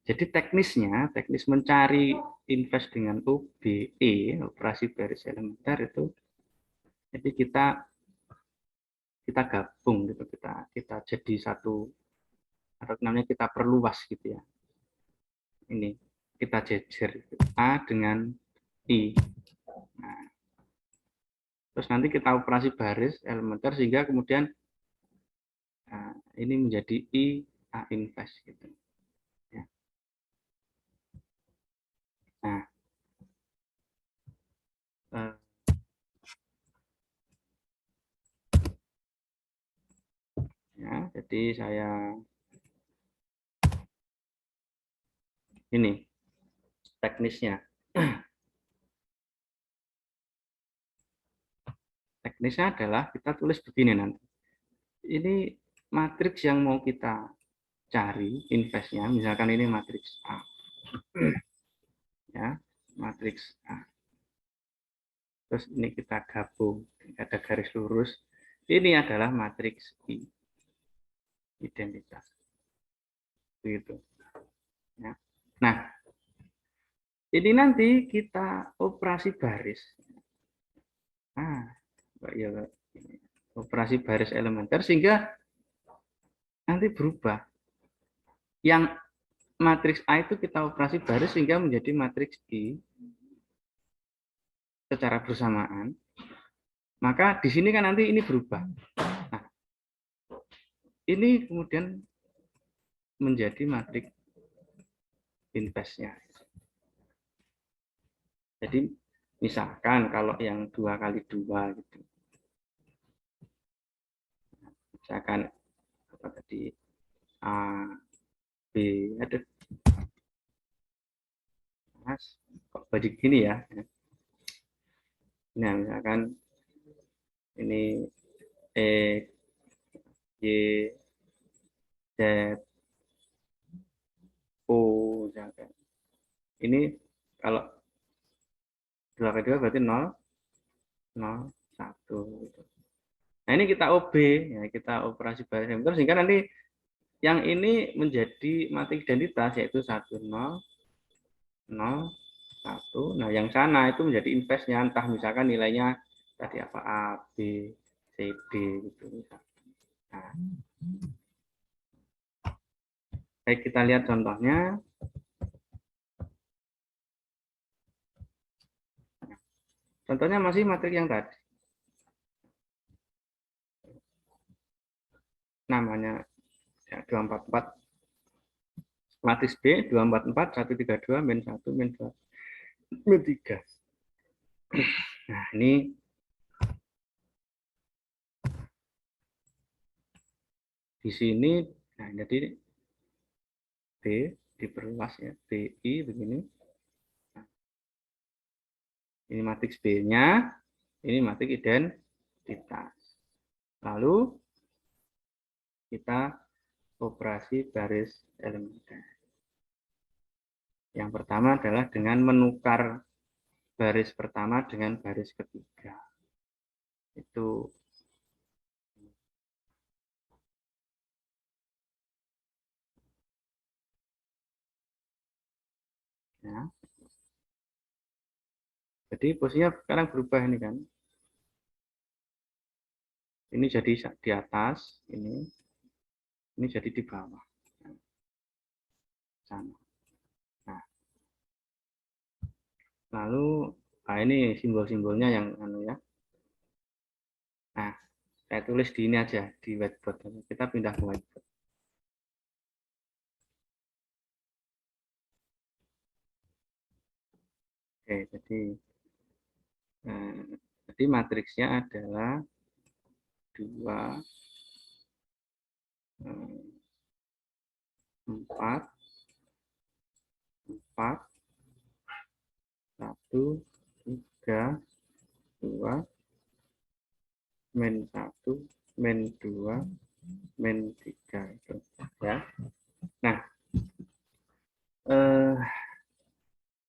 Jadi teknis mencari invers dengan OBE, operasi baris elementer itu, jadi kita gabung gitu, kita jadi satu, atau namanya kita perluas gitu ya. Ini kita jejer gitu. A dengan I. Nah, terus nanti kita operasi baris elementer sehingga kemudian ini menjadi I A invers gitu. Ya. Nah, ya, jadi saya ini teknisnya. Teknisnya adalah kita tulis begini nanti. Ini matriks yang mau kita cari inversnya, misalkan ini matriks A. Ya, matriks A. Terus ini kita gabung, ada garis lurus. Ini adalah matriks I, identitas. Begitu. Ya. Nah, ini nanti kita operasi baris. Ah, ya, operasi baris elementer sehingga nanti berubah. Yang matriks A itu kita operasi baris sehingga menjadi matriks I secara bersamaan. Maka di sini kan nanti ini berubah. Nah, ini kemudian menjadi matriks inversnya. Jadi misalkan kalau yang 2 kali 2 gitu. Misalkan apa tadi A, B, ada Mas, kok baju gini ya. Nah, misalkan ini E, Y, Z, O, misalkan. Ini kalau 2 kali 2 berarti 0, 0, 1. Gitu. Nah, ini kita OB, ya, kita operasi baris elementer sehingga nanti yang ini menjadi matriks identitas yaitu 1, 0, 0, 1. Nah, yang sana itu menjadi inversnya, entah misalkan nilainya tadi apa A, B, C, D gitu. Nah, baik kita lihat contohnya. Contohnya masih matriks yang tadi. Namanya ya, 244 matriks B 244 132 min 1 min 2 min 3. Nah, ini di sini nah jadi B diperluas ya, BI begini. Nah, ini matriks B-nya, ini matriks identitas. Lalu kita operasi baris elementer. Yang pertama adalah dengan menukar baris pertama dengan baris ketiga. Itu ya. Jadi posisinya sekarang berubah ini kan. Ini jadi di atas, ini jadi di bawah. Sama. Nah, lalu ini simbol-simbolnya yang ya. Nah, saya tulis di ini aja di whiteboard. Kita pindah ke whiteboard. Oke, jadi matriksnya adalah 2 4, 4, 1, 3, 2, min 1, min 2, min 3 itu ya. Nah,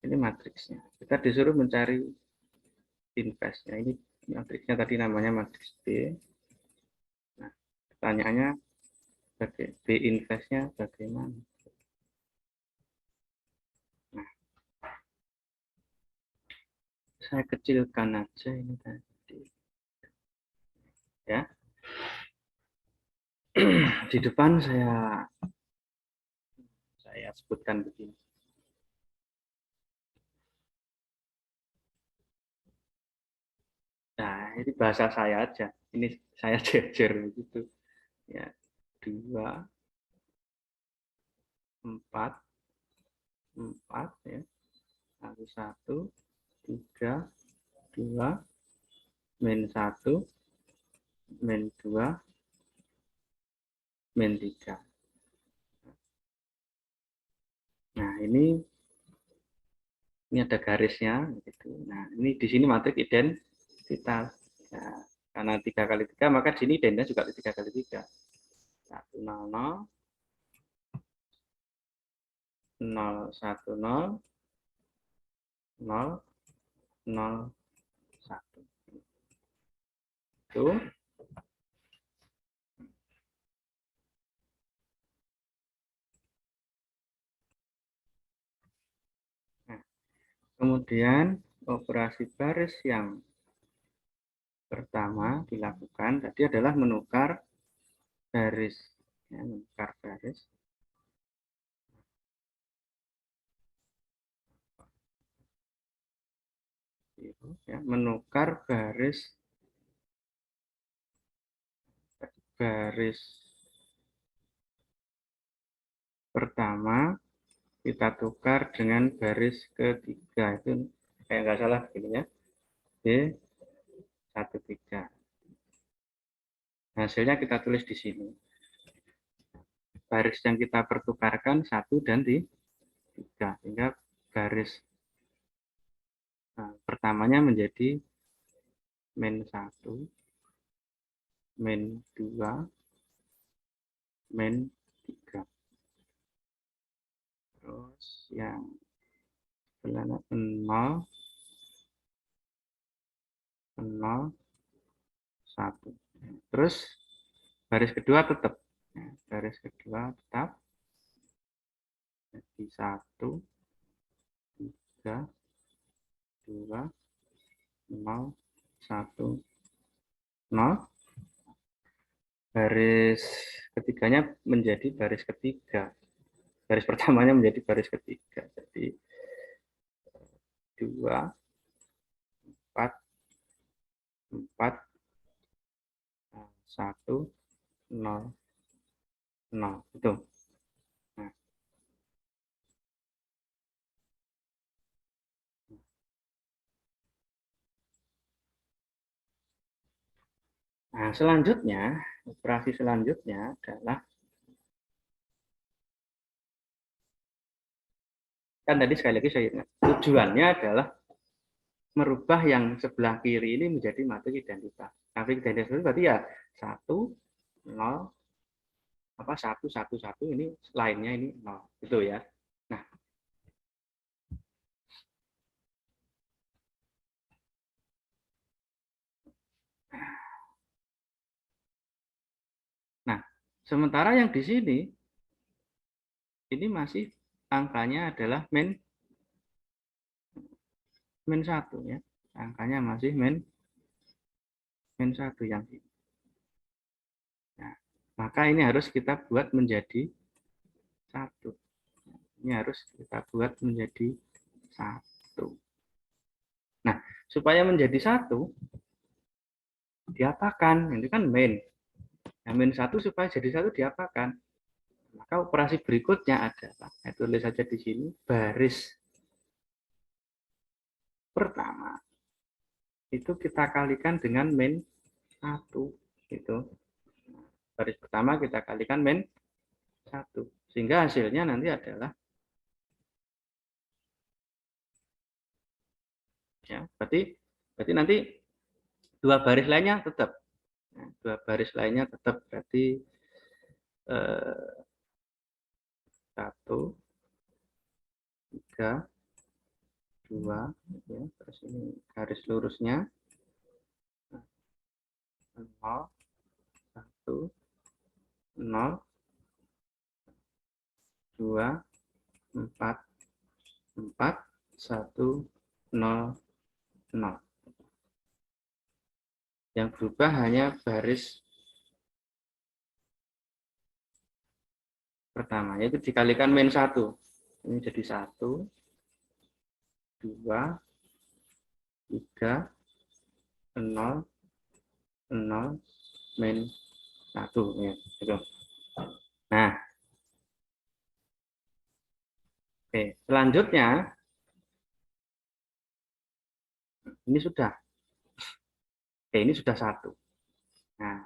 ini matriksnya. Kita disuruh mencari investnya. Ini matriksnya tadi namanya matriks B. Nah, pertanyaannya B investnya bagaimana? Nah, saya kecilkan aja ini tadi. Ya. Di depan saya sebutkan begini. Nah, ini bahasa saya aja. Ini saya jejer begitu. Ya, 2, 4, 4 ya. Lalu 1, 3, 2, min 1, min 2, min 3. Nah, ini ada garisnya gitu. Nah, ini di sini matriks identitas. Nah, karena 3 kali 3 maka di sini identitas juga 3 kali 3. 1 0 0 0 1 0 0 0 1. Itu. Nah, kemudian operasi baris yang pertama dilakukan tadi adalah menukar baris, ya, menukar baris. Ya, menukar baris pertama kita tukar dengan baris ketiga, itu kayak nggak salah begini ya, B13. Hasilnya kita tulis di sini. Baris yang kita pertukarkan 1 dan 3, sehingga baris pertamanya menjadi min 1, min 2, min 3. Terus yang selanjutnya 0, 0, 1. Terus baris kedua tetap. Baris kedua tetap jadi 1, 3, 2, 0, 1, 0. Baris ketiganya menjadi baris ketiga. Baris pertamanya menjadi baris ketiga. Jadi 2, 4, 4, 1, 0, 0. Itu. Nah, selanjutnya, operasi selanjutnya adalah, kan tadi sekali lagi saya ingat, tujuannya adalah merubah yang sebelah kiri ini menjadi matriks identitas. Matriks identitas itu berarti ya 1, 0, 1, 1, 1, ini lainnya ini 0. Gitu ya. Nah, sementara yang di sini, ini masih angkanya adalah min 1 ya. Angkanya masih min 1 yang ini. Nah, maka ini harus kita buat menjadi 1. Ini harus kita buat menjadi 1. Nah, supaya menjadi 1, diapakan? Ini kan min. Nah, min 1 supaya jadi 1 diapakan? Maka operasi berikutnya adalah, saya tulis saja di sini, baris pertama itu kita kalikan dengan min 1. Gitu. Baris pertama kita kalikan min 1. Sehingga hasilnya nanti adalah, ya, berarti nanti dua baris lainnya tetap. Nah, dua baris lainnya tetap berarti 1, 3, 2, ya. Terus ini garis lurusnya 0, 1, 0, 2, 4, 4, 1, 0, 0. Yang berubah hanya baris pertama, yaitu dikalikan min 1. Ini jadi 1, 2, 3, 0, 0, min 1. Ya, gitu. Nah, oke. Selanjutnya, ini sudah. Oke, ini sudah 1. Nah,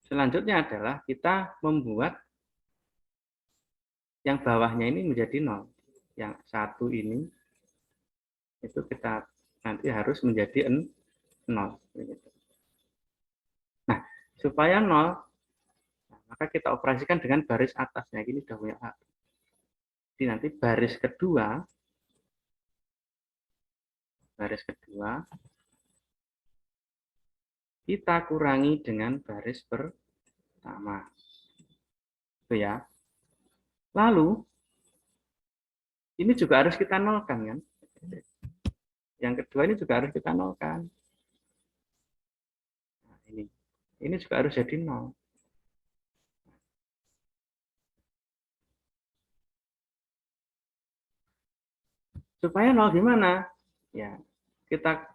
selanjutnya adalah kita membuat yang bawahnya ini menjadi 0. Yang 1 ini, itu kita nanti harus menjadi 0. Nah, supaya 0, maka kita operasikan dengan baris atasnya. Ini sudah punya A. Jadi nanti baris kedua kita kurangi dengan baris pertama. Itu ya. Lalu ini juga harus kita nolkan kan? Yang kedua ini juga harus kita nolkan. Nah, ini juga harus jadi 0. Supaya 0 gimana? Ya, kita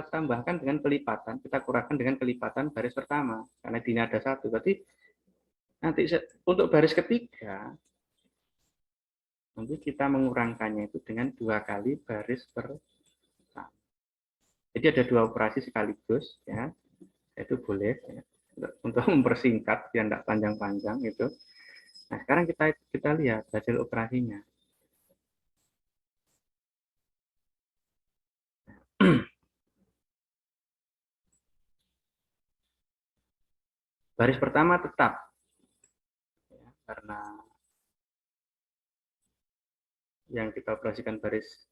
tambahkan dengan pelipatan, kita kurangkan dengan pelipatan baris pertama. Karena di ini ada 1. Berarti nanti untuk baris ketiga, nanti kita mengurangkannya itu dengan 2 kali baris pertama. Jadi ada 2 operasi sekaligus, ya. Itu boleh ya, untuk mempersingkat biar tidak panjang-panjang itu. Nah, sekarang kita lihat hasil operasinya. Baris pertama tetap, ya, karena yang kita operasikan baris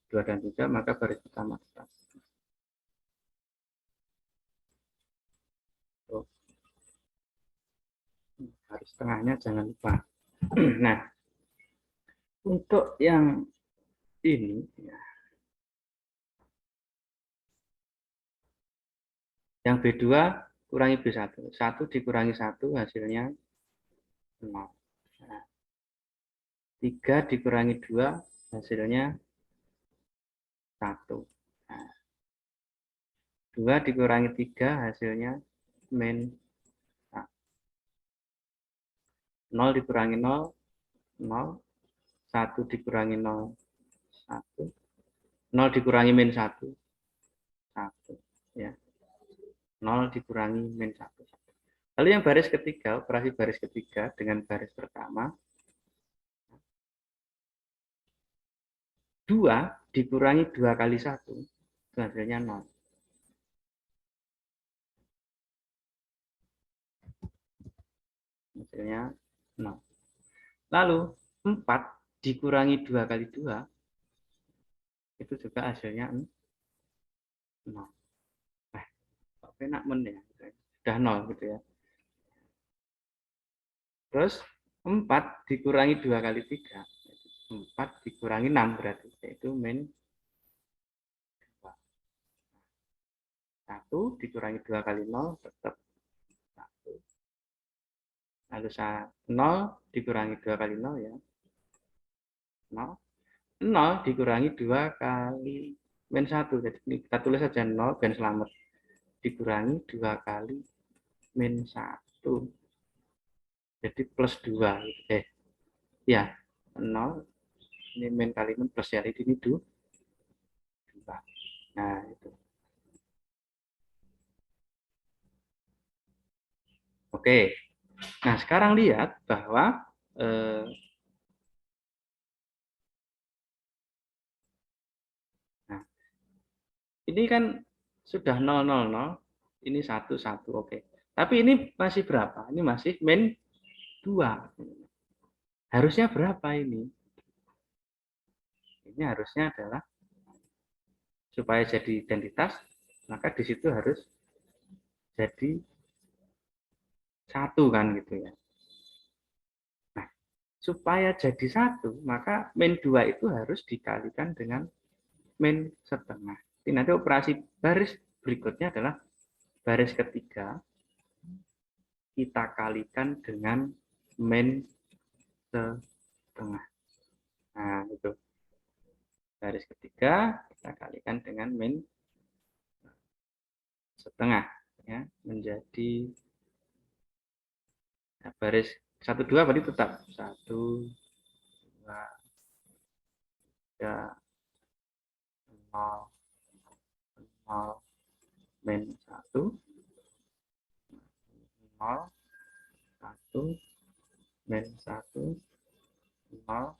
2 dan 3, maka baris pertama tetap. Oh, garis tengahnya jangan lupa. Nah, untuk yang ini, ya, yang B2 kurangi B1. 1 dikurangi 1 hasilnya 0. Nah, 3 dikurangi 2 hasilnya 1. Nah, 2 dikurangi 3 hasilnya min 0 dikurangi 0, 0. 1 dikurangi 0, 1. 0 dikurangi min 1, 1. Ya. 0 dikurangi min 1. Lalu yang baris ketiga, operasi baris ketiga dengan baris pertama, 2 dikurangi 2 kali 1, itu hasilnya 0. Hasilnya 0. Lalu 4 dikurangi 2 kali 2, itu juga hasilnya 0. Nah, kok enak men ya, sudah 0 gitu ya. Terus 4 dikurangi 2 kali 3, 4 dikurangi 6 berarti, yaitu min 2. 1 dikurangi 2 kali 0, tetap 1. Lalu 0 dikurangi 2 kali 0 ya, 0. 0 dikurangi 2 kali min 1. Jadi kita tulis saja 0, dan selamat. Dikurangi 2 kali min 1. Jadi plus 2. Ya, 0. Ini min kali min plus ya, ini 2. Nah, itu. Oke. Nah, sekarang lihat bahwa nah, ini kan sudah 000, ini 1 oke. Tapi ini masih berapa? Ini masih min 2. Harusnya berapa ini? Ini harusnya adalah supaya jadi identitas, maka di situ harus jadi 1 kan gitu ya. Nah, supaya jadi 1, maka min 2 itu harus dikalikan dengan min setengah. Jadi nanti operasi baris berikutnya adalah baris ketiga kita kalikan dengan min setengah. Nah, itu. Baris ketiga kita kalikan dengan min setengah ya, menjadi baris 1 2 berarti tetap 1 2 3 0 0 min 1 0 1 min 1 0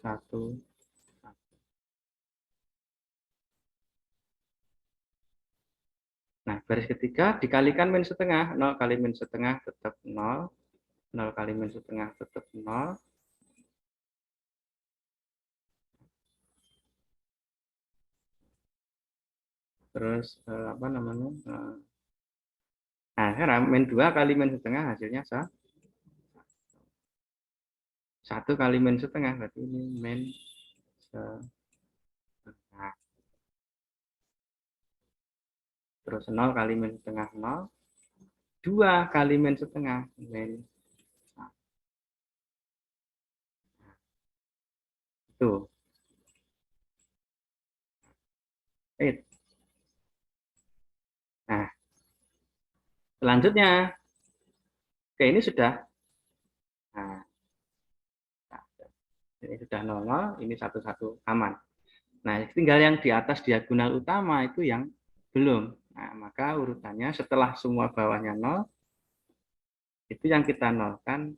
1. Nah, baris ketiga dikalikan min setengah, 0 kali min setengah tetap 0, 0 kali min setengah tetap 0. Terus apa namanya? Nah, sekarang min 2 kali min setengah hasilnya 1 kali min setengah berarti ini min setengah. Terus 0 kali min setengah 0. 2 kali min setengah min 1. Itu. Nah, selanjutnya. Oke, ini sudah. Nah, ini sudah 00, ini 11 aman. Nah, tinggal yang di atas diagonal utama itu yang belum. Nah, maka urutannya setelah semua bawahnya 0, itu yang kita nolkan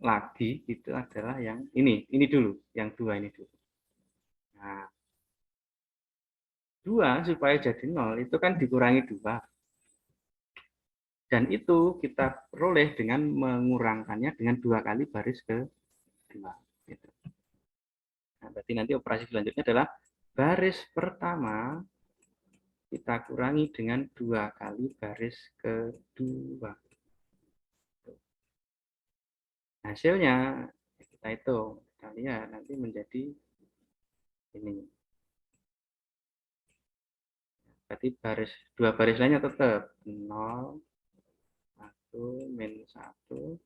lagi itu adalah yang ini dulu, yang 2 ini dulu. Nah, 2 supaya jadi 0 itu kan dikurangi 2. Dan itu kita peroleh dengan mengurangkannya dengan 2 kali baris kedua. Gitu. Nah, berarti nanti operasi selanjutnya adalah baris pertama kita kurangi dengan 2 kali baris kedua. Hasilnya kita hitung. Kita lihat nanti menjadi ini. Berarti dua baris lainnya tetap 0, 1, min 1,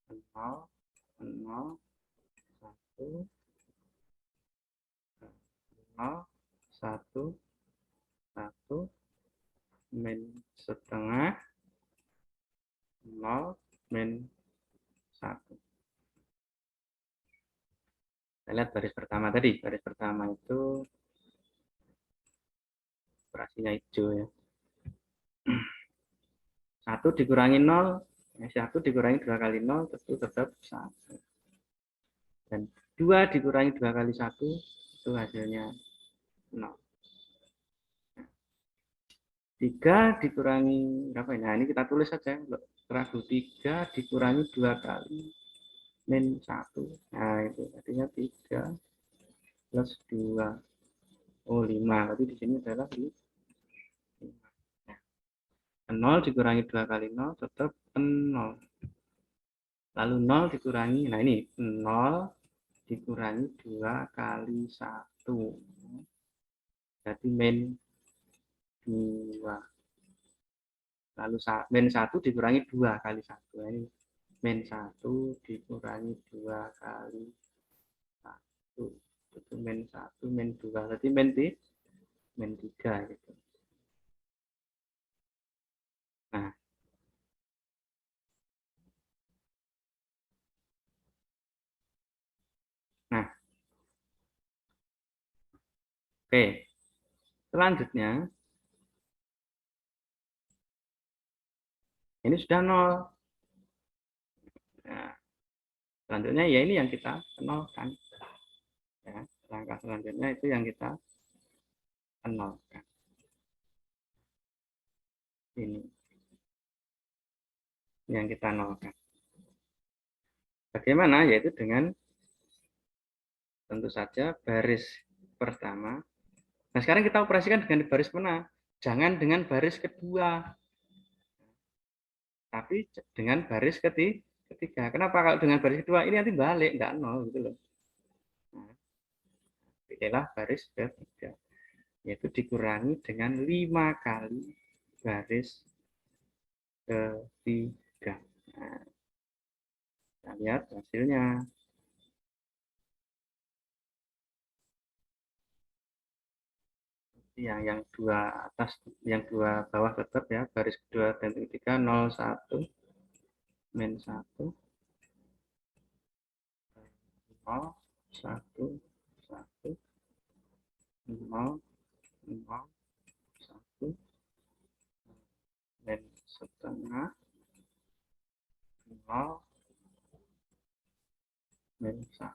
0, 0, 1, 0, 1, 1, min setengah, 0, min 1. Kita lihat baris pertama tadi. Baris pertama itu operasinya hijau ya. 1 dikurangi 0, 1 dikurangi 2 kali 0 tentu tetap 1. Dan 2 dikurangi 2 kali 1 itu hasilnya 0. 3 dikurangi berapa ini? Nah, ini kita tulis saja. Ragu 3 dikurangi 2 kali min 1. Nah, itu artinya 3 plus 2. Oh, 5. Berarti di sini adalah 5. 0 dikurangi 2 kali 0 tetap 0. Lalu 0 dikurangi, nah ini 0 dikurangi 2 kali 1. Berarti min 2. Lalu min 1 dikurangi 2 kali 1. Nah, ini min 1 dikurangi 2 kali 1. Itu min 1, min 2. Berarti min 3 gitu. Nah, nah, oke. Selanjutnya, ini sudah 0. Nah, selanjutnya ya ini yang kita nolkan. Ya, langkah selanjutnya itu yang kita nolkan. Ini yang kita nolkan. Bagaimana? Yaitu dengan tentu saja baris pertama. Nah, sekarang kita operasikan dengan baris mana? Jangan dengan baris kedua, tapi dengan baris ketiga. Kenapa kalau dengan baris kedua ini nanti balik, nggak nol gitu loh. Nah, pilihlah baris ketiga, yaitu dikurangi dengan 5 kali baris ketiga. Nah, kita lihat hasilnya. Yang dua atas, yang dua bawah tetap ya, baris kedua dan ketiga 01 min 1 0 1 1 0 0 1 min setengah 0 min 1.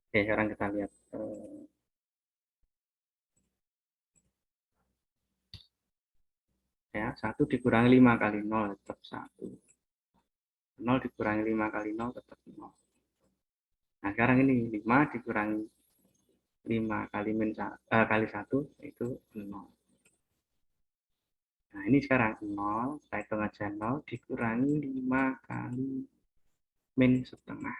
Oke, sekarang kita lihat ya, 1 dikurangi 5 kali 0 tetap 1. 0 dikurangi 5 kali 0 tetap 0. Nah, sekarang ini 5 dikurangi 5 kali kali 1 itu 0. Nah, ini sekarang 0, kita hitung aja 0 dikurangi 5 kali min setengah.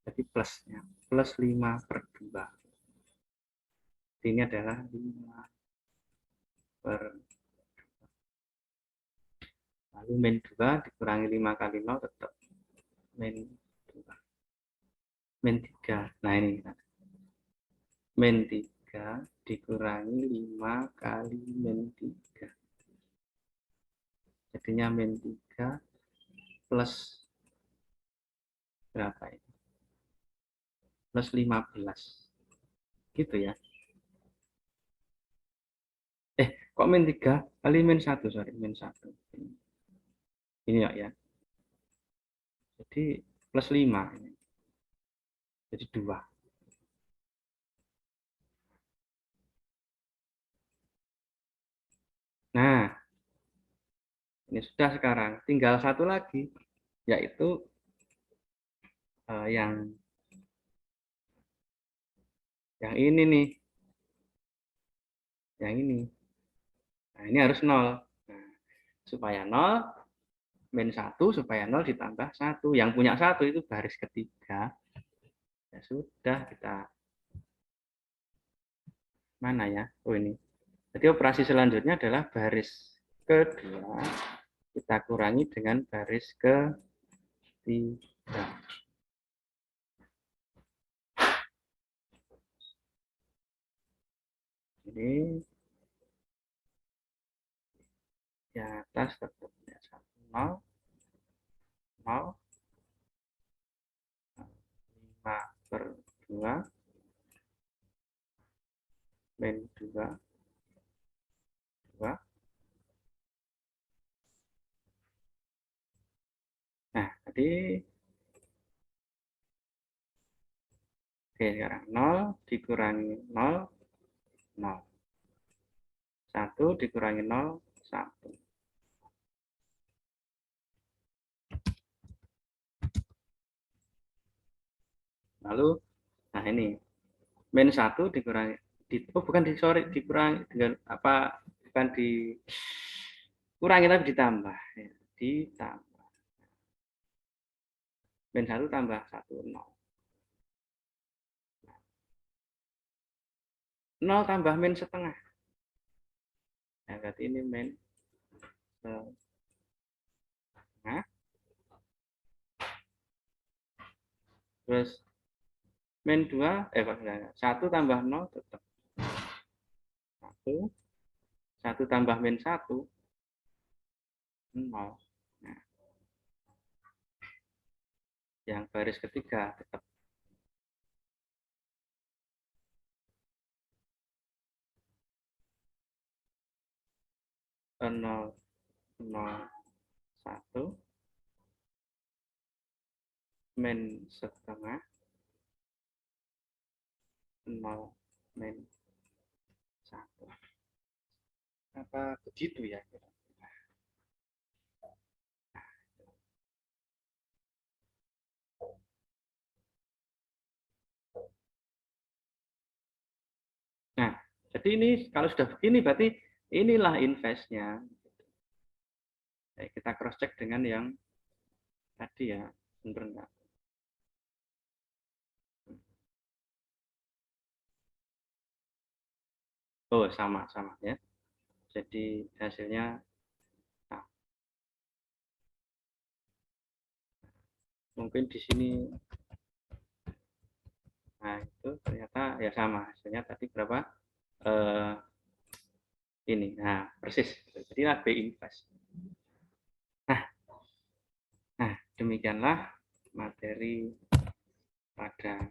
Jadi plusnya, plus 5 per 2. Ini adalah 5 per 2. Lalu min 2 dikurangi 5 kali 0 tetap min 2. Min 3. Nah, ini min 3 dikurangi 5 kali min 3. Jadinya min 3 plus berapa ini? Plus 15. Gitu ya. Kok min 3 kali min 1, sorry, min 1. Ini ya. Jadi plus 5 ini. Jadi 2. Nah, ini sudah sekarang. Tinggal satu lagi, yaitu yang ini nih. Yang ini. Nah, ini harus 0. Nah, supaya 0, min 1, supaya 0 ditambah 1. Yang punya 1 itu baris ketiga. Ya sudah, kita mana ya? Oh, ini. Jadi operasi selanjutnya adalah baris kedua kita kurangi dengan baris ketiga. Ini di atas tetap ya 1 0 0 5 per 2 min 2 2. Nah, tadi oke, sekarang 0 dikurangi 0 0. 1 dikurangi 0 1. Lalu nah ini min 1 dikurangi bukan dikurangi dengan apa, bukan dikurangi tapi ditambah ya. Ditambah min 1 tambah 1 0. 0 tambah min setengah. Nah, berarti ini min setengah. Terus min 2, 1 tambah 0 tetap 1. 1 tambah min 1, 0. Nah, yang baris ketiga tetap 0. 0,1 min setengah 0 min 1. Apa begitu ya? Nah, jadi ini kalau sudah begini berarti inilah investnya. Kita cross check dengan yang tadi ya, benar enggak? Oh, sama-sama ya. Jadi hasilnya nah, mungkin di sini nah itu ternyata ya sama hasilnya tadi berapa? Ini. Nah, persis. Jadilah B invest. Nah, demikianlah materi pada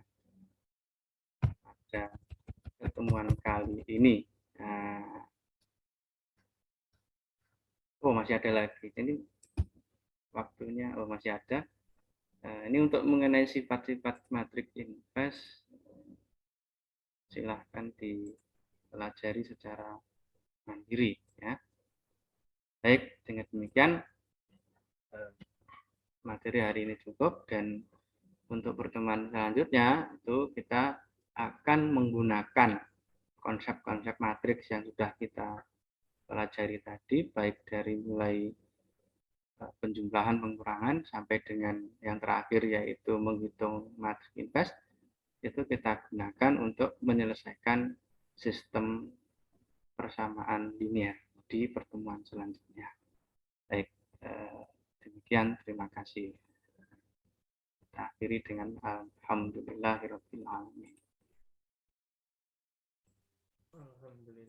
pertemuan kali ini. Nah, oh masih ada lagi. Ini waktunya oh masih ada. Ini untuk mengenai sifat-sifat matriks invest silahkan dipelajari secara mandiri ya. Baik, dengan demikian materi hari ini cukup dan untuk pertemuan selanjutnya itu kita akan menggunakan konsep-konsep matriks yang sudah kita pelajari tadi, baik dari mulai penjumlahan pengurangan sampai dengan yang terakhir yaitu menghitung matriks invest, itu kita gunakan untuk menyelesaikan sistem persamaan linear di pertemuan selanjutnya. Baik, demikian terima kasih. Kita akhiri dengan alhamdulillahirabbil alamin.